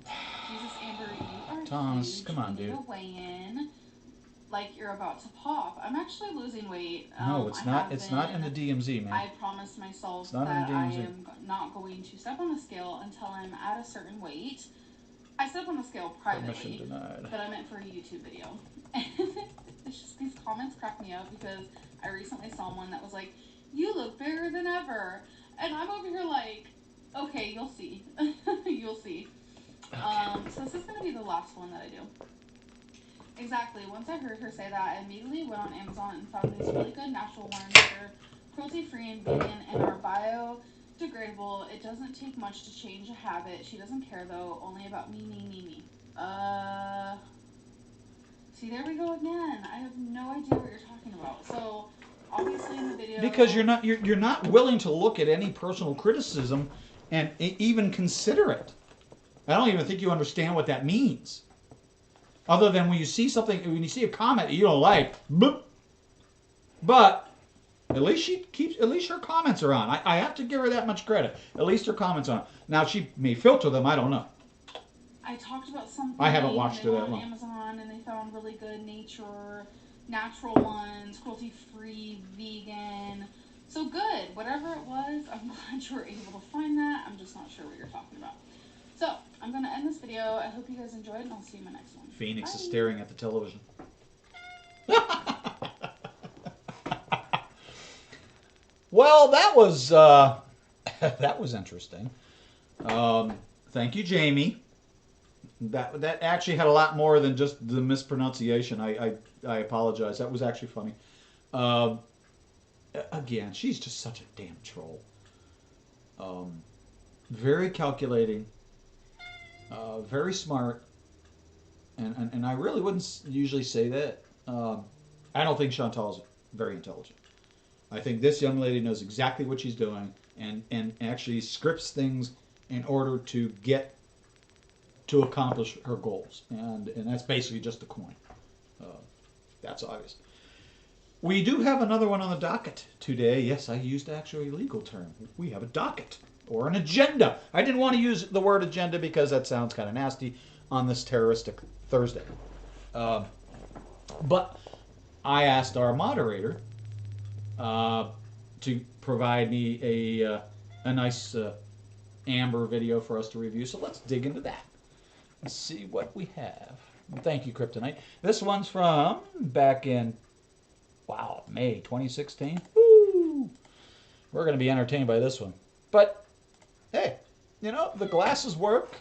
Jesus, Amber, you are Thomas, huge. come on, You need dude. to weigh in. Like you're about to pop. I'm actually losing weight. No, it's I not. have It's not in the been. DMZ, man. I promised myself It's not in that the I DMZ. am not going to step on the scale until I'm at a certain weight. I step on the scale Permission privately, denied. but I meant for a YouTube video. It's just these comments crack me up because I recently saw one that was like, "You look bigger than ever," and I'm over here like, "Okay, you'll see, you'll see." Okay. So this is gonna be the last one that I do. Exactly. Once I heard her say that, I immediately went on Amazon and found these really good natural ones that are cruelty-free and vegan and are biodegradable. It doesn't take much to change a habit. She doesn't care though, only about me. See, there we go again. I have no idea what you're talking about. So, obviously in the video... Because you're not willing to look at any personal criticism and even consider it. I don't even think you understand what that means. Other than when you see something, when you see a comment you don't like, boop. But at least her comments are on. I have to give her that much credit. At least her comments are on. Now she may filter them. I don't know. I talked about something. I haven't watched it that on long. Amazon, and they found really good natural ones, cruelty-free, vegan. So good. Whatever it was, I'm glad you were able to find that. I'm just not sure what you're talking about. So I'm gonna end this video. I hope you guys enjoyed, and I'll see you in my next one. Phoenix Bye. is staring at the television. Well, that was that was interesting. Thank you, Jamie. That actually had a lot more than just the mispronunciation. I apologize. That was actually funny. Again, she's just such a damn troll. Very calculating. Very smart. And I really wouldn't usually say that. I don't think Chantal's very intelligent. I think this young lady knows exactly what she's doing and actually scripts things in order to accomplish her goals. And that's basically just a coin. That's obvious. We do have another one on the docket today. Yes, I used actually a legal term. We have a docket or an agenda. I didn't want to use the word agenda because that sounds kind of nasty on this terroristic Thursday. But I asked our moderator to provide me a nice Amber video for us to review. So let's dig into that. Let's see what we have. Thank you, Kryptonite. This one's from back in, wow, May 2016. Woo! We're going to be entertained by this one. But, hey, you know, the glasses work.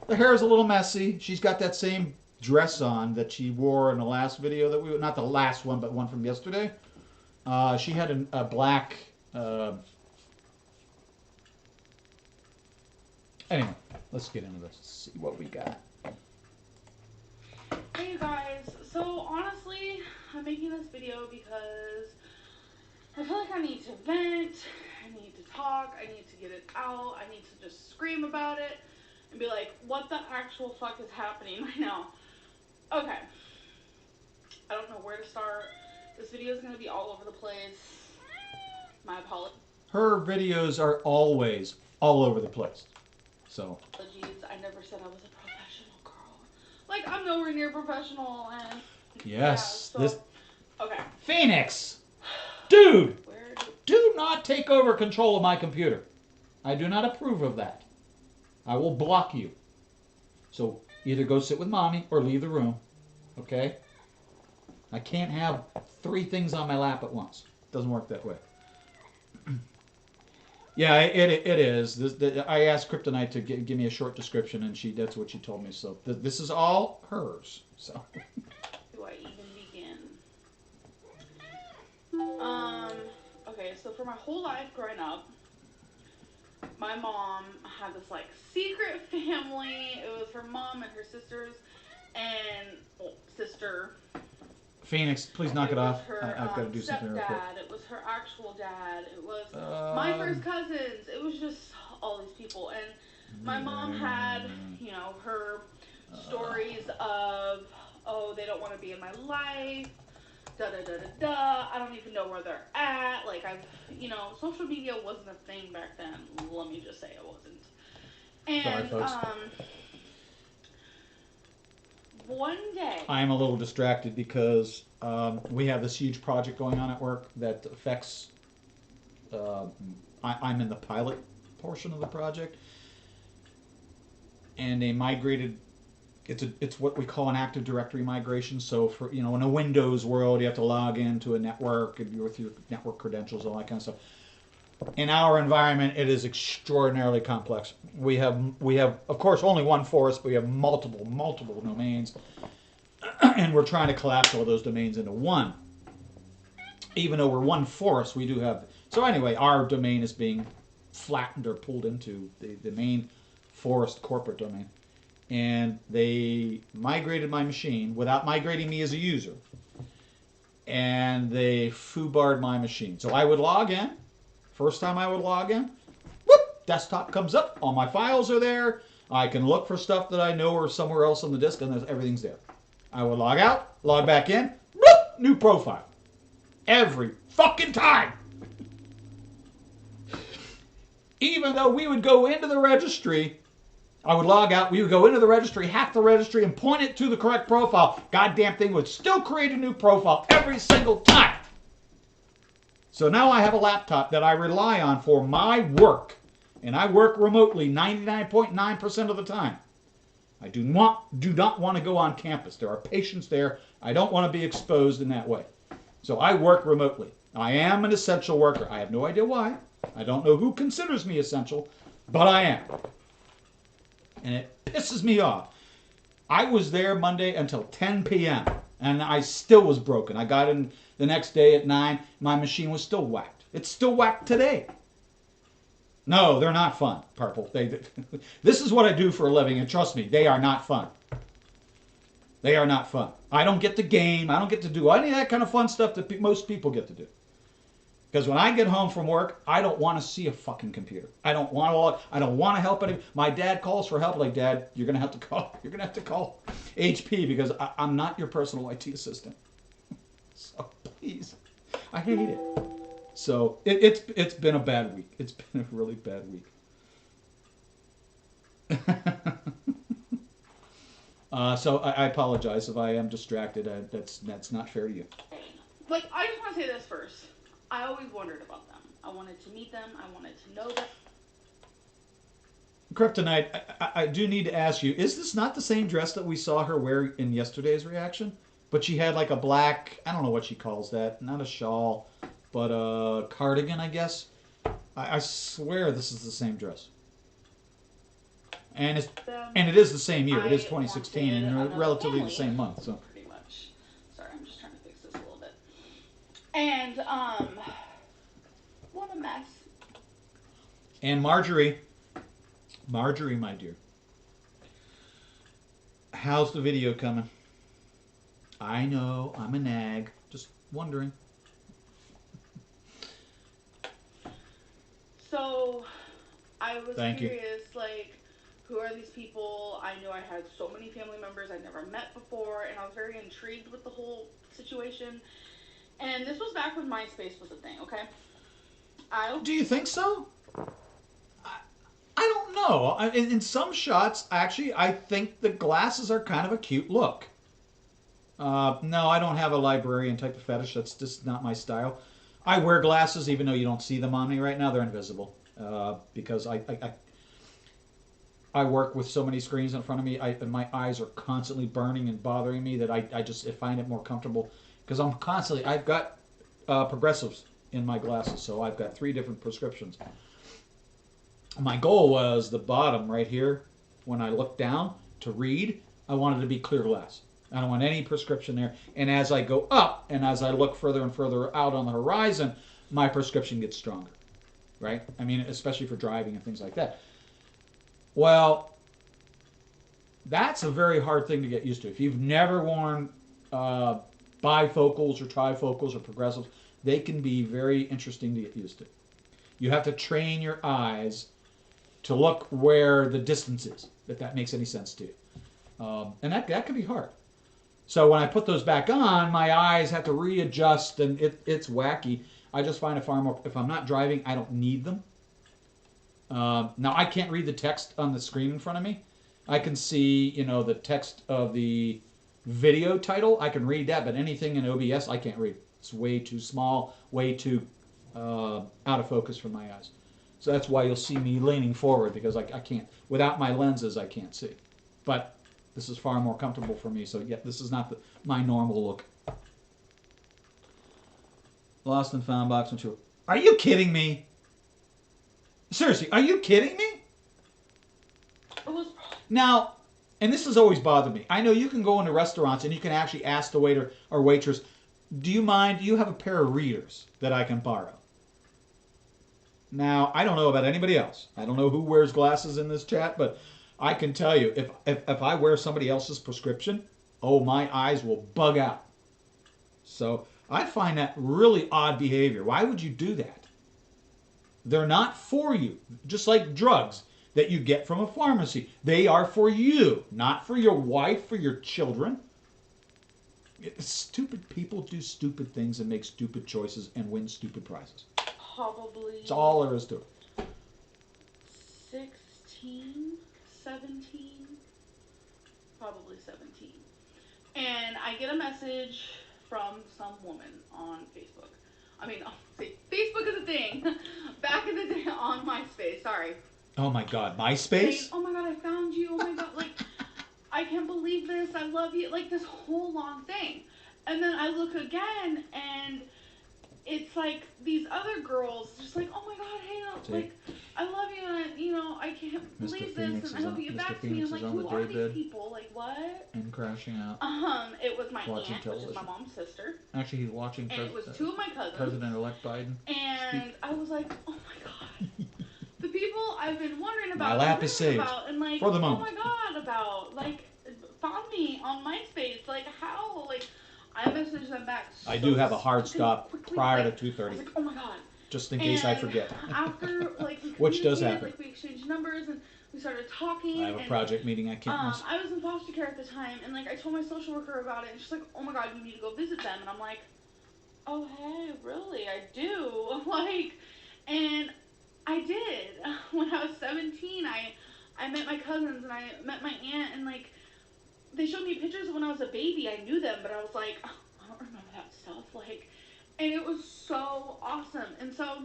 The hair is a little messy. She's got that same dress on that she wore in the last video that we, not the last one, but one from yesterday. She had a black, anyway, let's get into this. See what we got. Hey you guys, so honestly, I'm making this video because I feel like I need to vent, I need to talk, I need to get it out, I need to just scream about it and be like, what the actual fuck is happening right now? Okay, I don't know where to start. This video is going to be all over the place. My apologies. Her videos are always all over the place. So. I never said I was a professional girl. Like, I'm nowhere near professional and... Yes. Yeah, so, okay. Phoenix! Dude! Do not take over control of my computer. I do not approve of that. I will block you. So, either go sit with mommy or leave the room. Okay? I can't have 3 things on my lap at once. It doesn't work that way. Yeah, it is. I asked Kryptonite to give me a short description, and that's what she told me. So this is all hers. So. Do I even begin? Okay, so for my whole life growing up, my mom had this like secret family. It was her mom and her sisters and sister. Phoenix, please knock it was off. her I've got to do something real quick. stepdad. It was her actual dad. It was my first cousins. It was just all these people. And my mom had, you know, her stories of, oh, they don't want to be in my life. Da da da da da. I don't even know where they're at. Like, you know, social media wasn't a thing back then. Let me just say it wasn't. And Sorry, folks. One day, I'm a little distracted because we have this huge project going on at work that affects. I'm in the pilot portion of the project, and they migrated. It's what we call an Active Directory migration. So for in a Windows world, you have to log into a network with your network credentials, all that kind of stuff. In our environment, it is extraordinarily complex. We have of course only one forest, but we have multiple domains, and we're trying to collapse all those domains into one. Even though we're one forest, we do have. So anyway, our domain is being flattened or pulled into the main forest corporate domain. And they migrated my machine without migrating me as a user. And they foobarred my machine. So I would log in. First time I would log in, whoop, desktop comes up. All my files are there. I can look for stuff that I know or somewhere else on the disk, and everything's there. I would log out, log back in, whoop, new profile. Every fucking time. Even though we would go into the registry, I would log out, we would go into the registry, hack the registry, and point it to the correct profile. Goddamn thing would still create a new profile every single time. So now I have a laptop that I rely on for my work. And I work remotely 99.9% of the time. I do not want to go on campus. There are patients there. I don't want to be exposed in that way. So I work remotely. I am an essential worker. I have no idea why. I don't know who considers me essential, but I am. And it pisses me off. I was there Monday until 10 p.m. and I still was broken. I got in the next day at 9. My machine was still whacked. It's still whacked today. No, they're not fun, Purple. This is what I do for a living, and trust me, they are not fun. They are not fun. I don't get to game. I don't get to do any of that kind of fun stuff that most people get to do. Because when I get home from work, I don't want to see a fucking computer. I don't want to log. I don't want to help anybody. My dad calls for help. Like, Dad, you're gonna have to call. You're gonna have to call HP because I'm not your personal IT assistant. So please, I hate it. So it's been a bad week. It's been a really bad week. So I apologize if I am distracted. That's not fair to you. like, I just want to say this first. I always wondered about them. I wanted to meet them. I wanted to know them. Kryptonite, I do need to ask you, is this not the same dress that we saw her wear in yesterday's reaction? But she had like a black, I don't know what she calls that, not a shawl, but a cardigan, I guess. I swear this is the same dress. And it is the same year. It is 2016 and relatively the same month. So pretty much. Sorry, I'm just trying to fix this a little bit. And what a mess. And Marjorie, my dear, how's the video coming? I know I'm a nag. Just wondering. So I was Thank you. curious, like, who are these people? I knew I had so many family members I'd never met before, and I was very intrigued with the whole situation. And this was back when MySpace was a thing, okay? Do you think so? I don't know. In some shots, actually, I think the glasses are kind of a cute look. No, I don't have a librarian type of fetish. That's just not my style. I wear glasses even though you don't see them on me right now. They're invisible because I work with so many screens in front of me. And my eyes are constantly burning and bothering me that I just find it more comfortable because I've got progressives in my glasses, so I've got 3 different prescriptions. My goal was the bottom right here. When I look down to read, I wanted to be clear glass. I don't want any prescription there. And as I go up and as I look further and further out on the horizon, my prescription gets stronger, right? I mean, especially for driving and things like that. Well, that's a very hard thing to get used to. If you've never worn bifocals or trifocals or progressives, they can be very interesting to get used to. You have to train your eyes to look where the distance is, if that makes any sense to you. And that can be hard. So when I put those back on, my eyes have to readjust, and it's wacky. I just find it far more, if I'm not driving, I don't need them. Now, I can't read the text on the screen in front of me. I can see, the text of the video title. I can read that, but anything in OBS, I can't read. It's way too small, way too out of focus for my eyes. So that's why you'll see me leaning forward, because I can't, without my lenses, I can't see. But this is far more comfortable for me, so yeah, this is not my normal look. Lost and found box and two. Are you kidding me? Seriously, are you kidding me? Now, and this has always bothered me. I know you can go into restaurants and you can actually ask the waiter or waitress, do you have a pair of readers that I can borrow? Now, I don't know about anybody else. I don't know who wears glasses in this chat, but I can tell you, if I wear somebody else's prescription, oh, my eyes will bug out. So I find that really odd behavior. Why would you do that? They're not for you, just like drugs that you get from a pharmacy. They are for you, not for your wife, for your children. Stupid people do stupid things and make stupid choices and win stupid prizes. Probably. That's all there is to it. 16, 17, probably 17. And I get a message from some woman on Facebook. I mean, Facebook is a thing. Back in the day on MySpace, sorry. Oh my God, MySpace? Saying, oh my God, I found you. Oh my God, like, I can't believe this. I love you. Like, this whole long thing. And then I look again, and it's like these other girls just like, oh my God, hey, like, I love you, and, I can't believe this, and I hope you get back to me. I'm like, who are these people? Like, what? And crashing out. It was my Watching aunt, television. which is my mom's sister. Actually, he's watching And it was two of my cousins. President-elect Biden. And speak. I was like, oh my God. The people I've been wondering about, My lap is saved. and like, for the oh moment. my God, about, like, found me on MySpace, like, how, like, I messaged them back. I do have a hard stop quickly, prior like, to 2:30. I was like, oh my God. Just in case I And forget. After, like, we Which does happen. like, we exchanged numbers and we started talking. I have a project meeting I can't miss. I was in foster care at the time, and like I told my social worker about it, and she's like, "Oh my God, you need to go visit them." And I'm like, "Oh hey, really? I do." Like, and I did. When I was 17, I met my cousins and I met my aunt, and like they showed me pictures of when I was a baby. I knew them, but I was like, oh, I don't remember that stuff. Like, and it was so awesome. And so,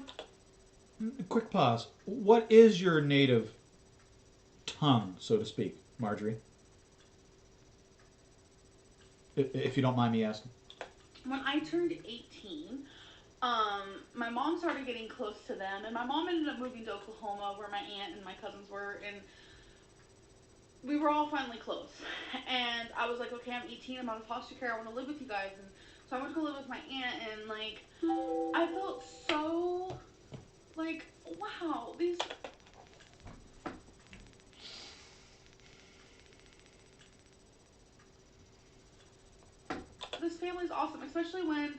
quick pause. What is your native tongue, so to speak, Marjorie? If you don't mind me asking. when I turned 18, my mom started getting close to them, and my mom ended up moving to Oklahoma, where my aunt and my cousins were, and we were all finally close. And I was like, okay, I'm 18, I'm out of foster care, I want to live with you guys. And so I went to go live with my aunt, and like, I felt so like, wow, this family's awesome, especially when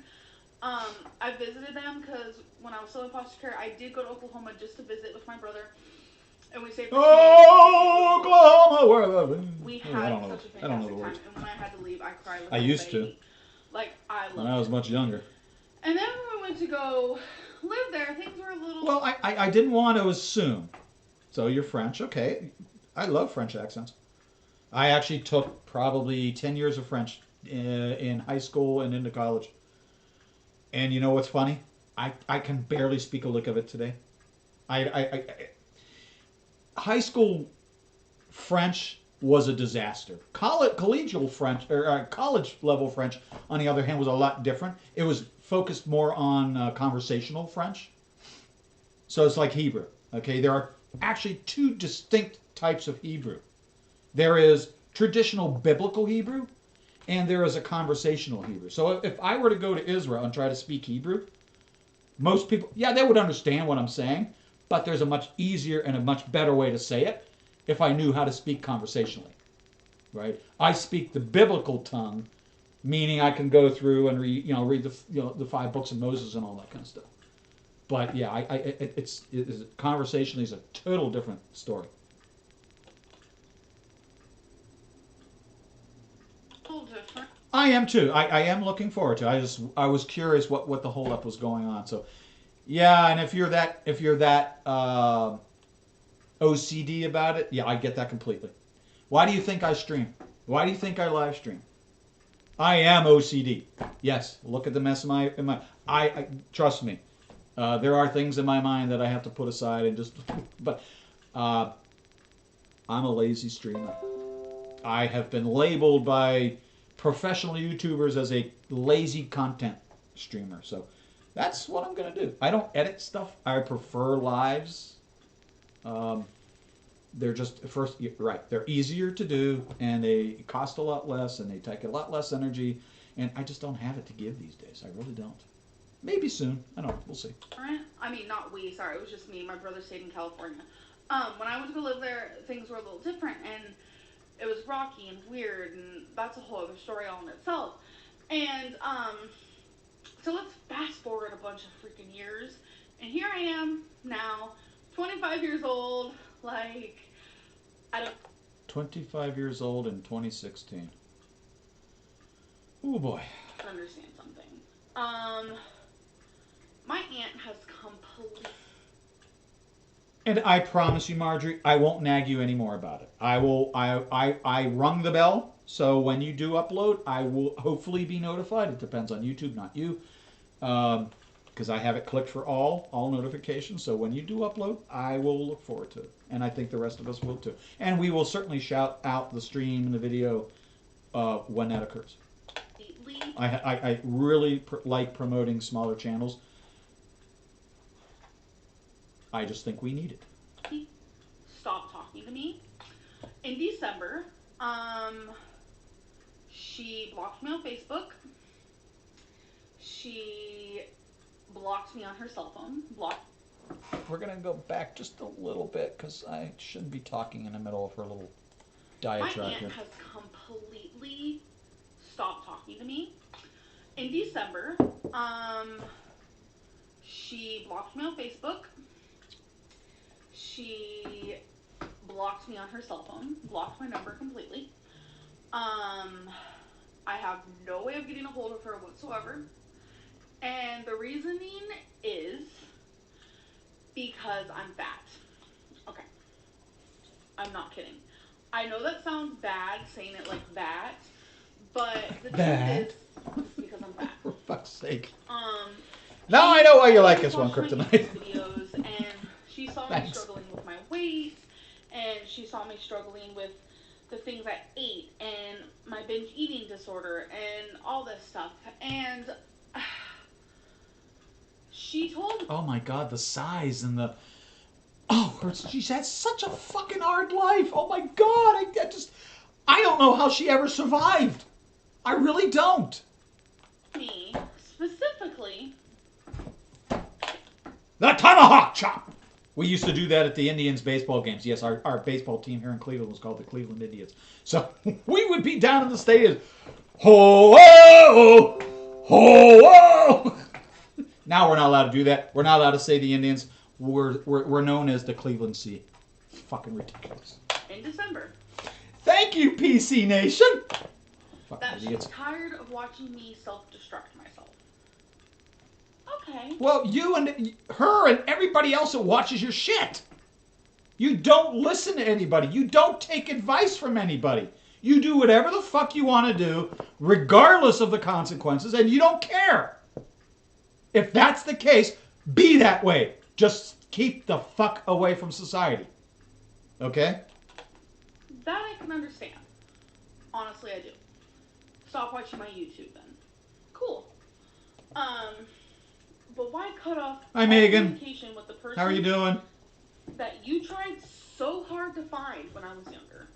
I visited them, because when I was still in foster care, I did go to Oklahoma just to visit with my brother, and we stayed for 2 days. Oklahoma, where the wind. We had such a fantastic time, and when I had to leave, I cried like I used to. Like, I loved it. When I was much younger. And then when we went to go live there, things were a little... Well, I didn't want to assume. So you're French, okay. I love French accents. I actually took probably 10 years of French in high school and into college. And you know what's funny? I can barely speak a lick of it today. High school French was a disaster. Collegial French, or college level French, on the other hand, was a lot different. It was focused more on conversational French. So it's like Hebrew. Okay, there are actually two distinct types of Hebrew. There is traditional biblical Hebrew, and there is a conversational Hebrew. So if I were to go to Israel and try to speak Hebrew, most people, yeah, they would understand what I'm saying, but there's a much easier and a much better way to say it if I knew how to speak conversationally, right? I speak the biblical tongue meaning I can go through and read the 5 books of Moses and all that kind of stuff. But yeah, it's conversationally is a total different story. Different. I am too. I am looking forward to it. I was curious what the holdup was going on. So yeah, and if you're that OCD about it, yeah, I get that completely. Why do you think I stream? Why do you think I live stream? I am OCD. Yes, look at the mess in my. I trust me. There are things in my mind that I have to put aside and just. But I'm a lazy streamer. I have been labeled by professional YouTubers as a lazy content streamer. So that's what I'm gonna do. I don't edit stuff. I prefer lives. They're just first right. They're easier to do, and they cost a lot less, and they take a lot less energy. And I just don't have it to give these days. I really don't. Maybe soon. I don't know. We'll see. I mean, not we. Sorry, it was just me. My brother stayed in California. When I went to go live there, things were a little different, and it was rocky and weird, and that's a whole other story all in itself. And so let's fast forward a bunch of freaking years, and here I am now, 25 years old. Like, I don't. 25 years old in 2016. Oh boy. Understand something. My aunt has completely. And I promise you, Marjorie, I won't nag you anymore about it. I rung the bell, so when you do upload, I will hopefully be notified. It depends on YouTube, not you. Because I have it clicked for all notifications. So when you do upload, I will look forward to it. And I think the rest of us will too. And we will certainly shout out the stream and the video when that occurs. I really like promoting smaller channels. I just think we need it. Stop talking to me. In December, she blocked me on Facebook. She blocked me on her cell phone. We're going to go back just a little bit because I shouldn't be talking in the middle of her little diatribe My aunt here. has completely stopped talking to me. In December, she blocked me on Facebook. She blocked me on her cell phone, blocked my number completely. I have no way of getting a hold of her whatsoever. And the reasoning is because I'm fat. Okay. I'm not kidding. I know that sounds bad saying it like that, but the truth is it's because I'm fat. For fuck's sake. Now I know why you like this one, Kryptonite. Videos, and she saw me struggling with my weight, and she saw me struggling with the things I ate, and my binge eating disorder, and all this stuff. And she told me. Oh my god, the size and the. Oh, she's had such a fucking hard life. Oh my god, I don't know how she ever survived. I really don't. Me, specifically. The tomahawk chop! We used to do that at the Indians baseball games. Yes, our baseball team here in Cleveland was called the Cleveland Indians. So we would be down in the stadium. Ho-oh! Ho-oh! Now we're not allowed to do that. We're not allowed to say the Indians. We're known as the Cleveland Sea. Fucking ridiculous. In December. Thank you, PC Nation. That she's tired of watching me self-destruct myself. Okay. Well, you and her and everybody else that watches your shit. You don't listen to anybody. You don't take advice from anybody. You do whatever the fuck you want to do, regardless of the consequences, and you don't care. If that's the case, be that way. Just keep the fuck away from society. Okay? That I can understand. Honestly, I do. Stop watching my YouTube then. Cool. But why cut off Hi, Megan. communication with the person How are you doing? that you tried so hard to find when I was younger?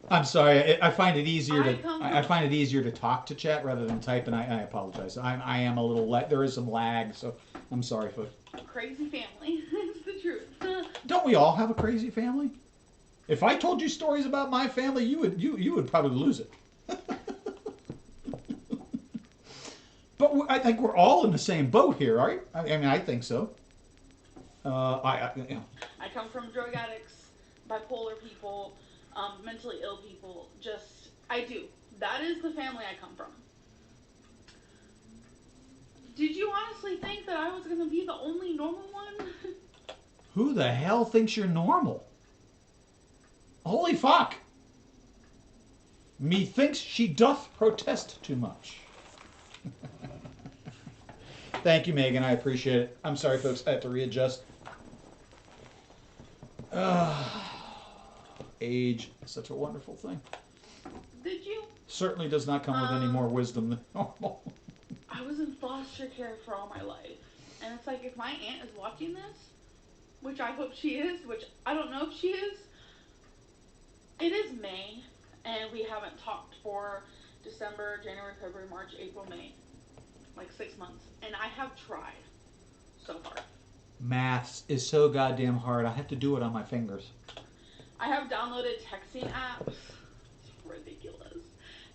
I'm sorry. I find it easier to talk to chat rather than type, and I apologize. I am a little there is some lag, so I'm sorry, folks. Crazy family. It's the truth. Don't we all have a crazy family? If I told you stories about my family, you would probably lose it. But I think we're all in the same boat here, right? I mean, I think so. You know. I come from drug addicts, bipolar people, mentally ill people. Just, I do. That is the family I come from. Did you honestly think that I was going to be the only normal one? Who the hell thinks you're normal? Holy fuck! Methinks she doth protest too much. Thank you, Megan. I appreciate it. I'm sorry, folks. I have to readjust. Age is such a wonderful thing. Did you? Certainly does not come with any more wisdom than normal. I was in foster care for all my life. And it's like, if my aunt is watching this, which I hope she is, which I don't know if she is, it is May, and we haven't talked for December, January, February, March, April, May. Like 6 months. And I have tried so hard. Maths is so goddamn hard. I have to do it on my fingers. I have downloaded texting apps. It's ridiculous.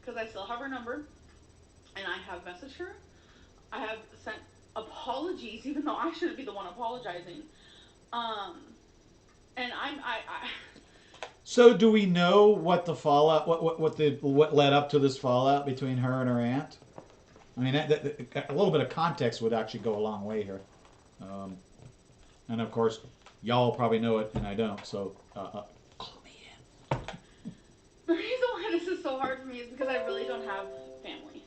Because I still have her number. And I have messaged her. I have sent apologies, even though I shouldn't be the one apologizing. And I So do we know what the fallout, what led up to this fallout between her and her aunt? I mean, a little bit of context would actually go a long way here. And of course, y'all probably know it, and I don't. So, clue me in. The reason why this is so hard for me is because I really don't have family.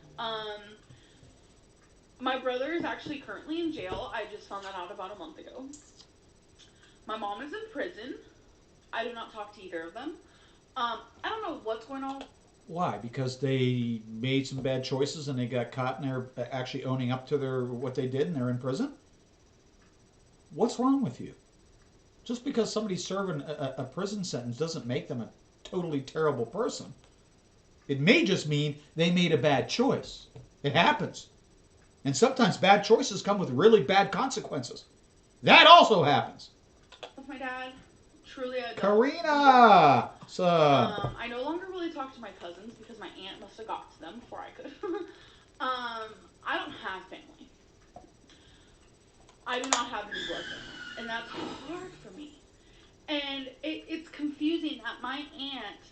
My brother is actually currently in jail. I just found that out about a month ago. My mom is in prison. I do not talk to either of them. I don't know what's going on. Why? Because they made some bad choices and they got caught and they're actually owning up to what they did and they're in prison? What's wrong with you? Just because somebody's serving a prison sentence doesn't make them a totally terrible person. It may just mean they made a bad choice. It happens. And sometimes bad choices come with really bad consequences. That also happens. With my dad, truly I don't. Karina! So, I no longer really talk to my cousins because my aunt must have got to them before I could. I don't have family. I do not have any blood family. And that's hard for me. And it's confusing that my aunt,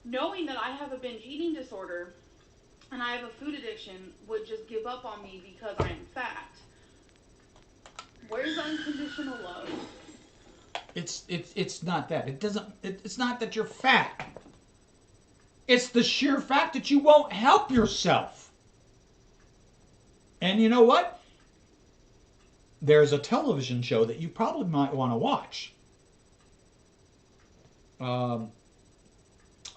knowing that I have a binge eating disorder and I have a food addiction, would just give up on me because I'm fat. Where's unconditional love? it's not that. It's not that you're fat. It's the sheer fact that you won't help yourself. And you know what? There's a television show that you probably might want to watch.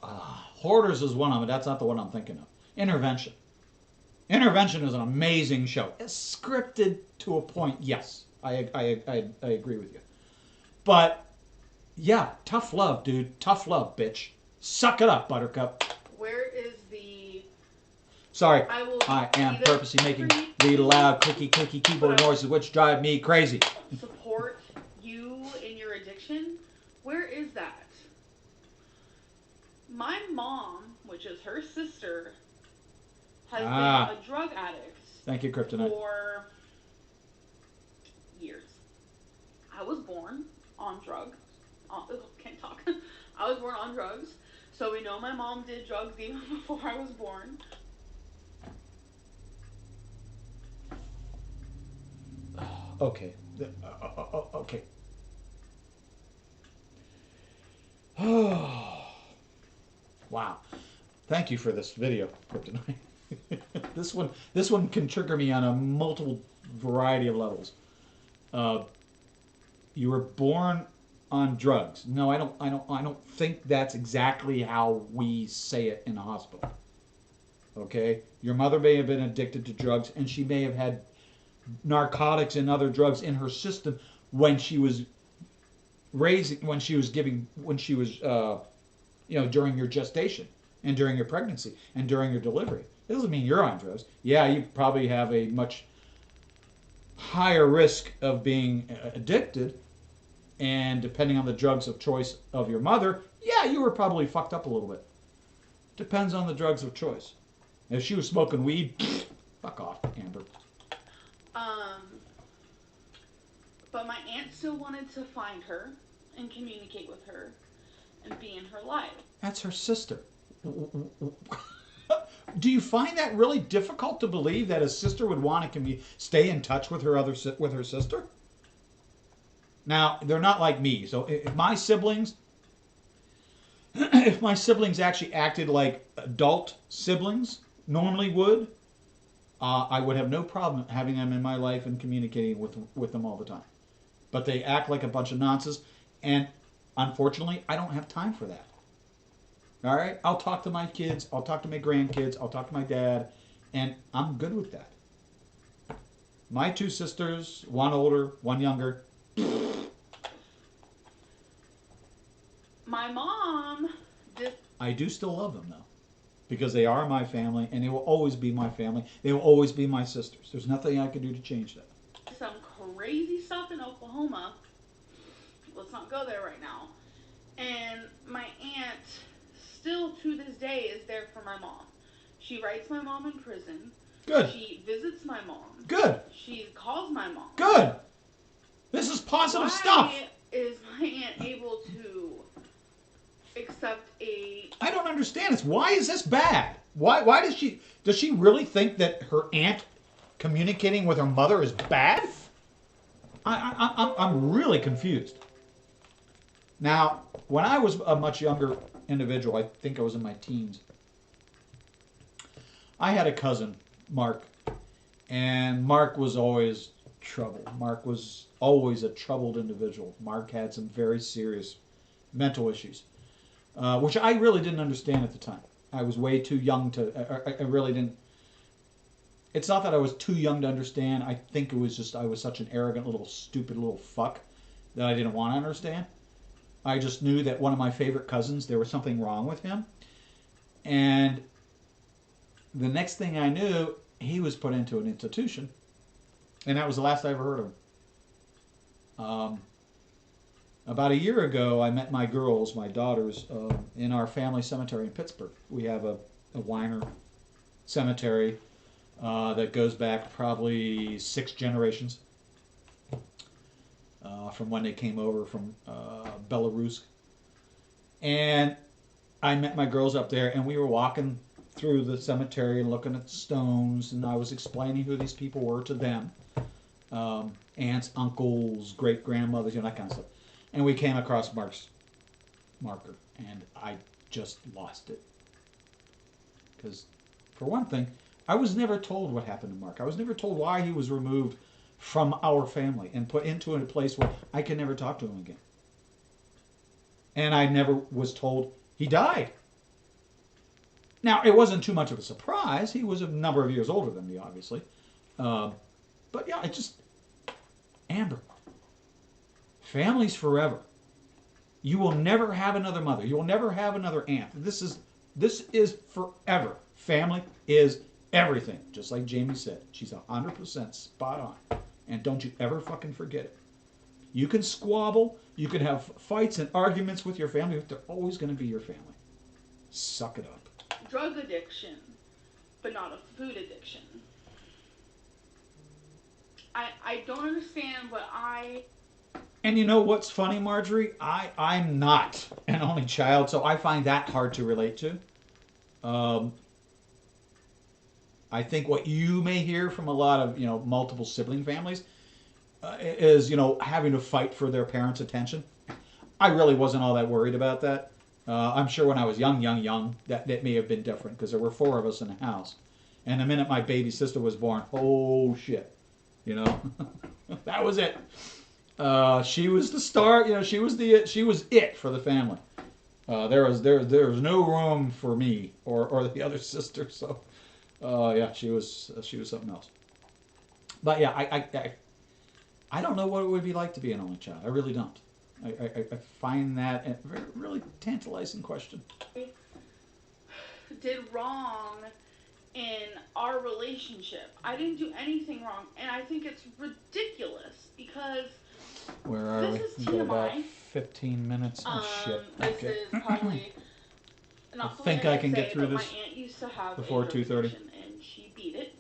Hoarders is one of them. That's not the one I'm thinking of. Intervention. Intervention is an amazing show. It's scripted to a point. Yes, I agree with you. But yeah, tough love, dude. Tough love, bitch. Suck it up, Buttercup. Where is the... Sorry, I am purposely making really loud, clicky keyboard noises, which drive me crazy. Support you in your addiction? Where is that? My mom, which is her sister, has been a drug addict. Thank you, Kryptonite. For years. I was born on drugs. Can't talk. I was born on drugs. So we know my mom did drugs even before I was born. Okay. Okay. Wow. Thank you for this video, Kryptonite. This one can trigger me on a multiple variety of levels. You were born on drugs. No, I don't think that's exactly how we say it in a hospital. Okay? Your mother may have been addicted to drugs and she may have had narcotics and other drugs in her system when she was during your gestation and during your pregnancy and during your delivery. It doesn't mean you're on drugs. Yeah, you probably have a much higher risk of being addicted, and depending on the drugs of choice of your mother, yeah, you were probably fucked up a little bit. Depends on the drugs of choice. If she was smoking weed, fuck off, Amber. Um, but my aunt still wanted to find her and communicate with her and be in her life. That's her sister. Do you find that really difficult to believe that a sister would want to stay in touch with her sister? Now they're not like me. So if my siblings, if my siblings actually acted like adult siblings normally would, I would have no problem having them in my life and communicating with them all the time. But they act like a bunch of nonsense, and unfortunately, I don't have time for that. All right, I'll talk to my kids, I'll talk to my grandkids, I'll talk to my dad, and I'm good with that. My two sisters, one older, one younger. My mom did I do still love them though, because they are my family, and they will always be my family. They will always be my sisters. There's nothing I can do to change that. some crazy stuff in Oklahoma. Let's not go there right now. And my aunt, still to this day, is there for my mom. She writes my mom in prison. Good. She visits my mom. Good. She calls my mom. Good. This is positive stuff. Why is my aunt able to accept a... I don't understand this. Why is this bad? Why does she really think that her aunt communicating with her mother is bad? I'm really confused. Now, when I was a much younger individual, I think I was in my teens, I had a cousin, Mark, and Mark was always trouble. Mark was always a troubled individual. Mark had some very serious mental issues, which I really didn't understand at the time. I was way too young to, I really didn't. It's not that I was too young to understand. I think it was just I was such an arrogant little stupid little fuck that I didn't want to understand. I just knew that one of my favorite cousins, there was something wrong with him. And the next thing I knew, he was put into an institution. And that was the last I ever heard of him. About a year ago, I met my girls, my daughters, in our family cemetery in Pittsburgh. We have a Weiner cemetery that goes back probably 6 generations from when they came over from Belarus. And I met my girls up there, and we were walking through the cemetery and looking at the stones, and I was explaining who these people were to them. Aunts, uncles, great-grandmothers, that kind of stuff. And we came across Mark's marker, and I just lost it. Because, for one thing, I was never told what happened to Mark. I was never told why he was removed from our family and put into a place where I could never talk to him again. And I never was told he died. Now, it wasn't too much of a surprise. He was a number of years older than me, obviously. But yeah, it just... Amber. Family's forever. You will never have another mother. You will never have another aunt. This is forever. Family is everything. Just like Jamie said. She's 100% spot on. And don't you ever fucking forget it. You can squabble. You can have fights and arguments with your family, but they're always going to be your family. Suck it up. Drug addiction, but not a food addiction. I don't understand what I... And you know what's funny, Marjorie? I'm not an only child, so I find that hard to relate to. I think what you may hear from a lot of, multiple sibling families is, having to fight for their parents' attention. I really wasn't all that worried about that. I'm sure when I was young, that may have been different because there were 4 of us in the house. And the minute my baby sister was born, oh shit, that was it. She was the star, she was it for the family. There was no room for me or the other sister. So, yeah, she was something else. But yeah, I don't know what it would be like to be an only child. I really don't. I find that a very, really tantalizing question. Did wrong in our relationship. I didn't do anything wrong, and I think it's ridiculous because where are this we? is Go about TMI. 15 minutes. Oh shit. This Okay. is probably not I think I can get through this my aunt used to have before a 2:30. and she beat it.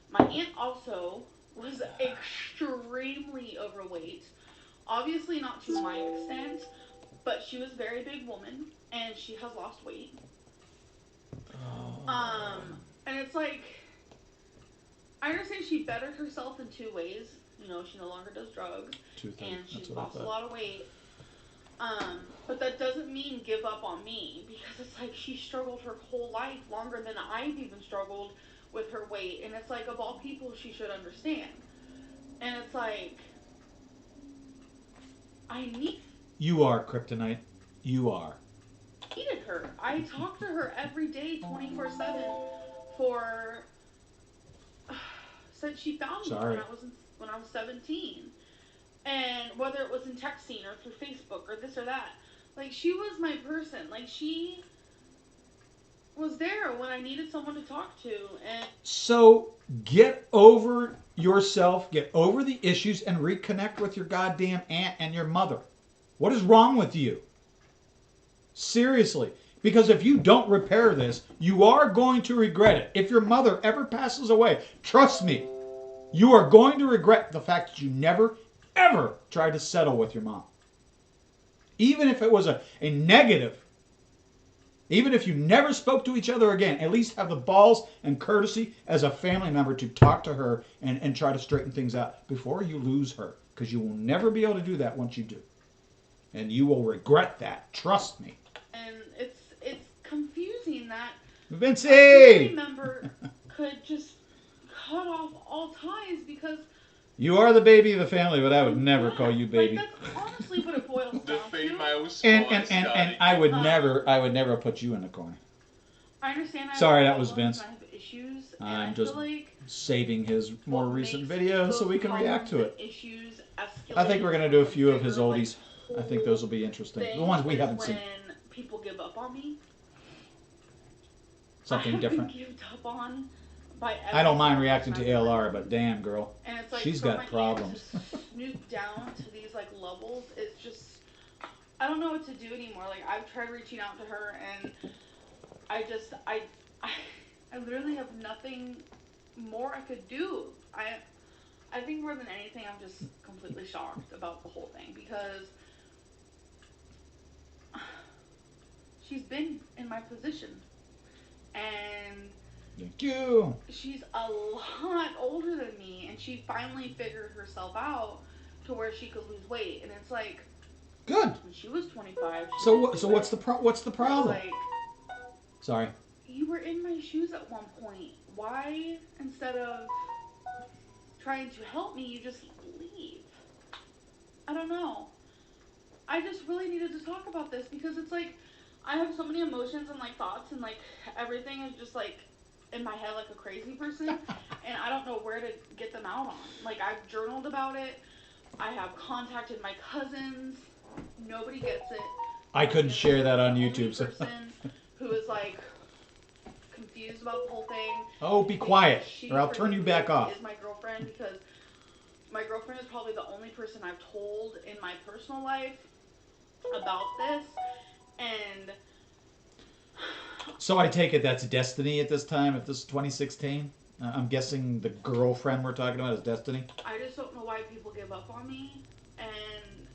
My aunt also was extremely overweight. Obviously not to my extent, but she was a very big woman and she has lost weight. And it's like I understand she bettered herself in two ways. You know, she no longer does drugs Two things. and That's she's what I lost a thought. lot of weight. But that doesn't mean give up on me because it's like she struggled her whole life longer than I've even struggled with her weight. And it's like, of all people, she should understand. And it's like, I You are kryptonite. You are. needed her. I talked to her every day, 24/7, for since she found me Sorry. when I was 17. And whether it was in texting or through Facebook or this or that, like she was my person. Like she was there when I needed someone to talk to. And So get over yourself, get over the issues, and reconnect with your goddamn aunt and your mother. What is wrong with you? Seriously. Because if you don't repair this, you are going to regret it. If your mother ever passes away, trust me, you are going to regret the fact that you never, ever tried to settle with your mom. Even if it was a negative, even if you never spoke to each other again, at least have the balls and courtesy as a family member to talk to her and try to straighten things out before you lose her. Because you will never be able to do that once you do. And you will regret that. Trust me. and it's confusing that a family Vincey! member could just cut off all ties because You are the baby of the family, but I would never call yeah, you like baby. that's honestly what it boils The down fame to. I was And I would Um, never put you in the corner. I understand I have Sorry, that was problems Vince. and I have issues, and I I'm just feel like saving his more what recent makes video so those we can react problems to and it. issues escalate I think we're going to to do a like a few of his bigger like oldies. I think those will be interesting. The ones we is haven't when seen. people give up on me. I Something have been different. given up on by I every don't mind single reacting person to I've ever ALR, known. but damn, girl. And it's like She's for my got aunt to problems. snoop down to these like levels, it's just I don't know what to do anymore. Like I've tried reaching out to her and I just I, I literally have nothing more I could do. I think more than anything I'm just completely shocked about the whole thing because she's been in my position and Thank you. she's a lot older than me and she finally figured herself out to where she could lose weight and it's like Good. when she was 25 she So didn't do what's it. what's the It's problem? like Sorry. you were in my shoes at one point. Why instead of trying to help me you just leave? I don't know. I just really needed to talk about this because it's like I have so many emotions and like thoughts and like everything is just like in my head like a crazy person and I don't know where to get them out on. Like I've journaled about it. I have contacted my cousins. Nobody gets it. I Nobody couldn't share that understands. on The only YouTube. So. person who is like confused about the whole thing Oh, be thinks quiet, she or I'll turn you back off. is my girlfriend because my girlfriend is probably the only person I've told in my personal life about this and So I take it that's Destiny at this time. If this is 2016, I'm guessing the girlfriend we're talking about is Destiny. I just don't know why people give up on me and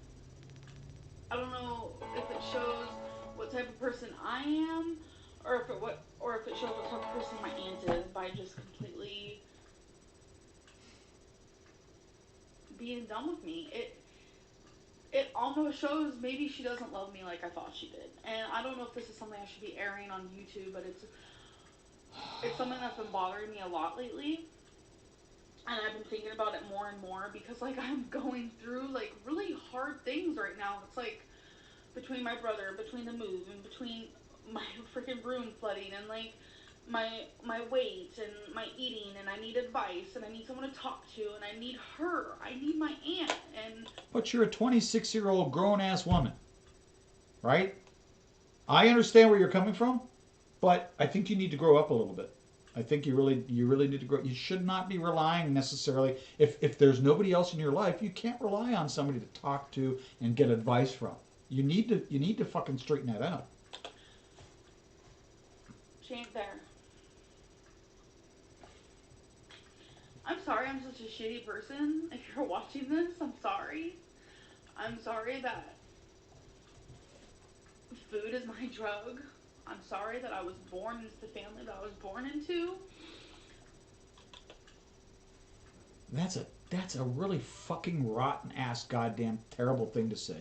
I don't know if it shows what type of person I am or if it shows what type of person my aunt is by just completely being done with me. It almost shows maybe she doesn't love me like I thought she did. And I don't know if this is something I should be airing on YouTube, but it's something that's been bothering me a lot lately. And I've been thinking about it more and more because like I'm going through like really hard things right now. It's like between my brother, between the move, and between my freaking room flooding and like my weight and my eating and I need advice and I need someone to talk to and I need her. I need my aunt and But you're a 26-year-old grown ass woman, right? I understand where you're coming from, but I think you need to grow up a little bit. I think you really need to grow. You should not be relying necessarily if there's nobody else in your life, you can't rely on somebody to talk to and get advice from. You need to fucking straighten that out. she ain't there. I'm sorry I'm such a shitty person. If you're watching this, I'm sorry. I'm sorry that food is my drug. I'm sorry that I was born into the family that I was born into. That's a really fucking rotten ass goddamn terrible thing to say.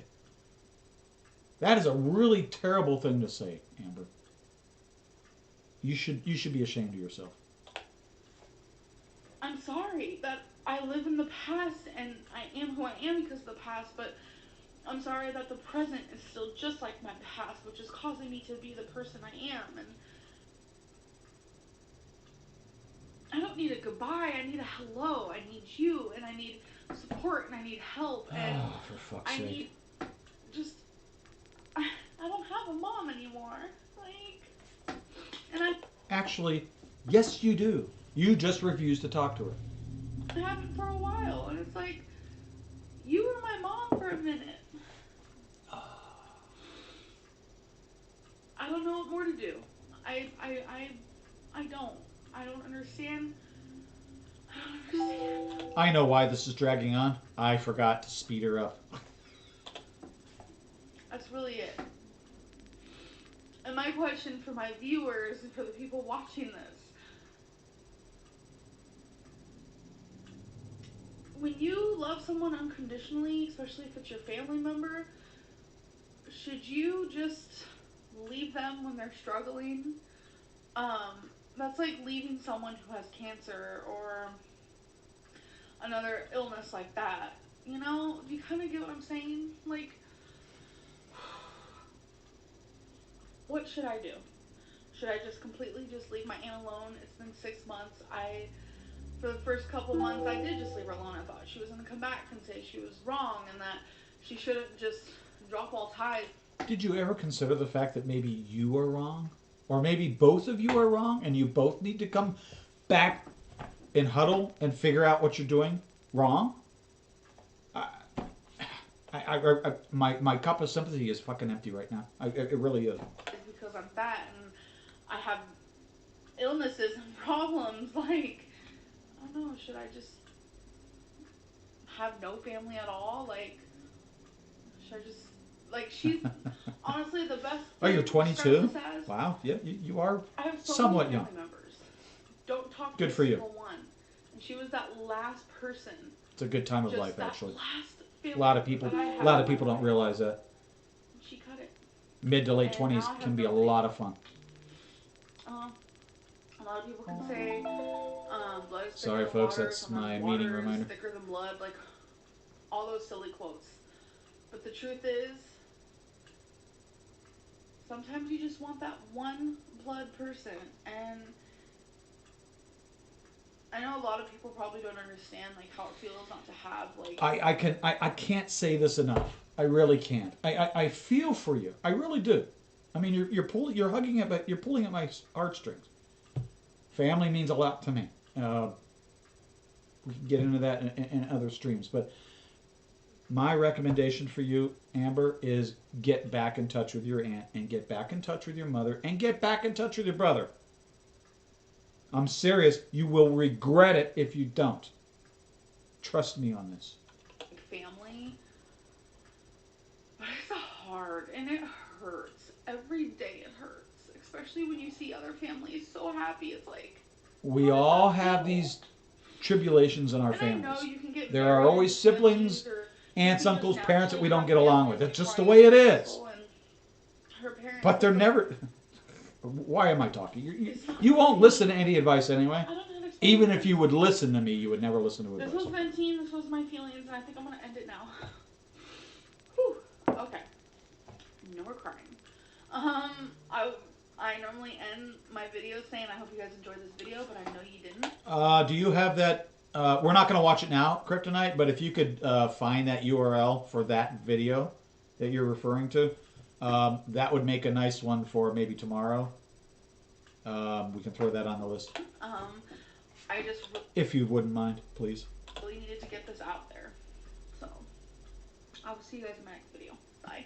That is a really terrible thing to say, Amber. You should be ashamed of yourself. I'm sorry that I live in the past and I am who I am because of the past, but I'm sorry that the present is still just like my past, which is causing me to be the person I am. And I don't need a goodbye. I need a hello. I need you, and I need support, and I need help, and Oh, for fuck's I sake. need just. I don't have a mom anymore. Like, and Actually, yes, you do. You just refuse to talk to her. I haven't for a while, and it's like, you were my mom for a minute. I don't know what more to do. I, I, I, I don't. I don't understand. I don't understand. I know why this is dragging on. I forgot to speed her up. That's really it. And my question for my viewers and for the people watching this, when you love someone unconditionally, especially if it's your family member, should you just leave them when they're struggling? That's like leaving someone who has cancer or another illness like that. You know, do you kind of get what I'm saying? Like, what should I do? Should I just completely just leave my aunt alone? It's been 6 months. For the first couple months, I did just leave her alone. I thought she was going to come back and say she was wrong and that she shouldn't just drop all ties. Did you ever consider the fact that maybe you are wrong? Or maybe both of you are wrong and you both need to come back and huddle and figure out what you're doing wrong? My cup of sympathy is fucking empty right now. It really is. It's because I'm fat and I have illnesses and problems. Like, I don't know, should I just have no family at all? Like, should I just, like, she's honestly the best Oh, you're thing to describe 22? this as. Wow. Yeah, you are I have so somewhat many young. family members. Don't talk to Good a for you. single one. And she was that last person. It's a good time of Just life, that actually. last A family lot of people, that I a had lot of in my people don't life. realize that She cut it. mid to late And 20s now I have can be a nobody. lot of fun. A lot of people can say blood is thicker Sorry, than folks, water. that's Sometimes my meeting water reminder. is thicker than blood. Like, all those silly quotes. But the truth is, sometimes you just want that one blood person. And I know a lot of people probably don't understand like how it feels not to have like. I can't say this enough. I really can't. I feel for you. I really do. I mean, you're hugging it, but you're pulling at my heartstrings. Family means a lot to me. We can get into that in other streams, but my recommendation for you, Amber, is get back in touch with your aunt and get back in touch with your mother and get back in touch with your brother. I'm serious. You will regret it if you don't. Trust me on this. Family, but it's hard and it hurts. Every day it hurts, especially when you see other families so happy. It's like, We all have these tribulations in our and I know families. you can get There married are always into siblings, families, or aunts, you can uncles, just parents that we naturally don't get have along with. families It's like just the Brian's way it is. uncle and her parents. But they're It's never. Why am I talking? You won't listen to any advice anyway. I don't know how to explain Even it. if you would listen to me, you would never listen to This advice. was venting. This was my feelings, and I think I'm gonna end it now. Whew. Okay. No more crying. I normally end my videos saying I hope you guys enjoyed this video, but I know you didn't. Do you have that? We're not going to watch it now, Kryptonite, but if you could find that URL for that video that you're referring to, that would make a nice one for maybe tomorrow. We can throw that on the list. I just If you wouldn't mind, please. really needed to get this out there. So, I will see you guys in my next video. Bye.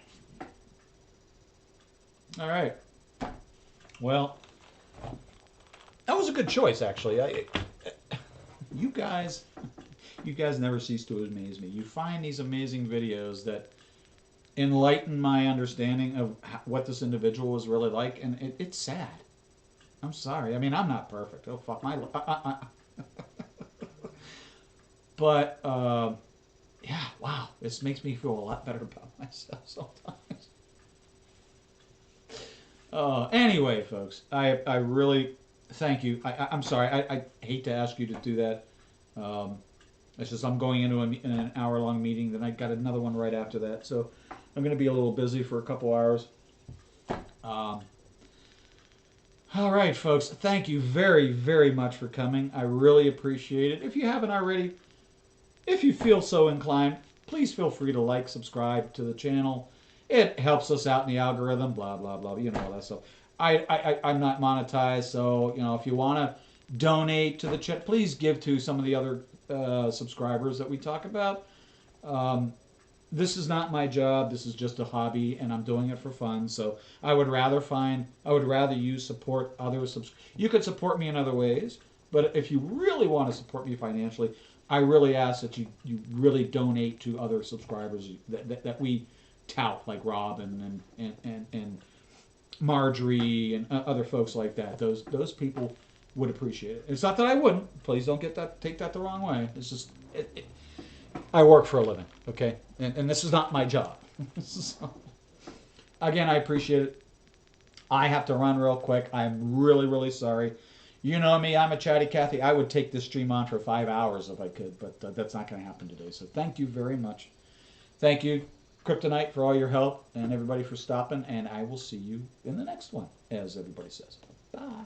All right. Well, that was a good choice, actually. You guys, you guys never cease to amaze me. You find these amazing videos that enlighten my understanding of what this individual was really like, and it's sad. I'm sorry. I mean, I'm not perfect. Oh fuck my. But yeah, wow, this makes me feel a lot better about myself sometimes. Anyway, folks, I really thank you. I'm sorry. I hate to ask you to do that. Um, it's just I'm going into an hour-long meeting. Then I got another one right after that, so I'm going to be a little busy for a couple hours. Um, all right, folks. Thank you very, very much for coming. I really appreciate it. If you haven't already, if you feel so inclined, please feel free to like, subscribe to the channel. It helps us out in the algorithm, blah, blah, blah. You know all that stuff. I'm not monetized, so, you know, if you want to donate to the chat, please give to some of the other subscribers that we talk about. Um, this is not my job. This is just a hobby, and I'm doing it for fun. So I would rather you support other You could support me in other ways, but if you really want to support me financially, I really ask that you really donate to other subscribers that we tout, like Rob and Marjorie and other folks like that. Those people would appreciate it. It's not that I wouldn't. Please don't take that the wrong way. It's just I work for a living, okay, and this is not my job. So, again, I appreciate it. I have to run real quick. I'm really, really sorry. You know me, I'm a chatty Cathy. I would take this stream on for 5 hours if I could, but that's not going to happen today. So thank you very much. Thank you, Kryptonite, for all your help, and everybody for stopping, and I will see you in the next one, as everybody says. Bye.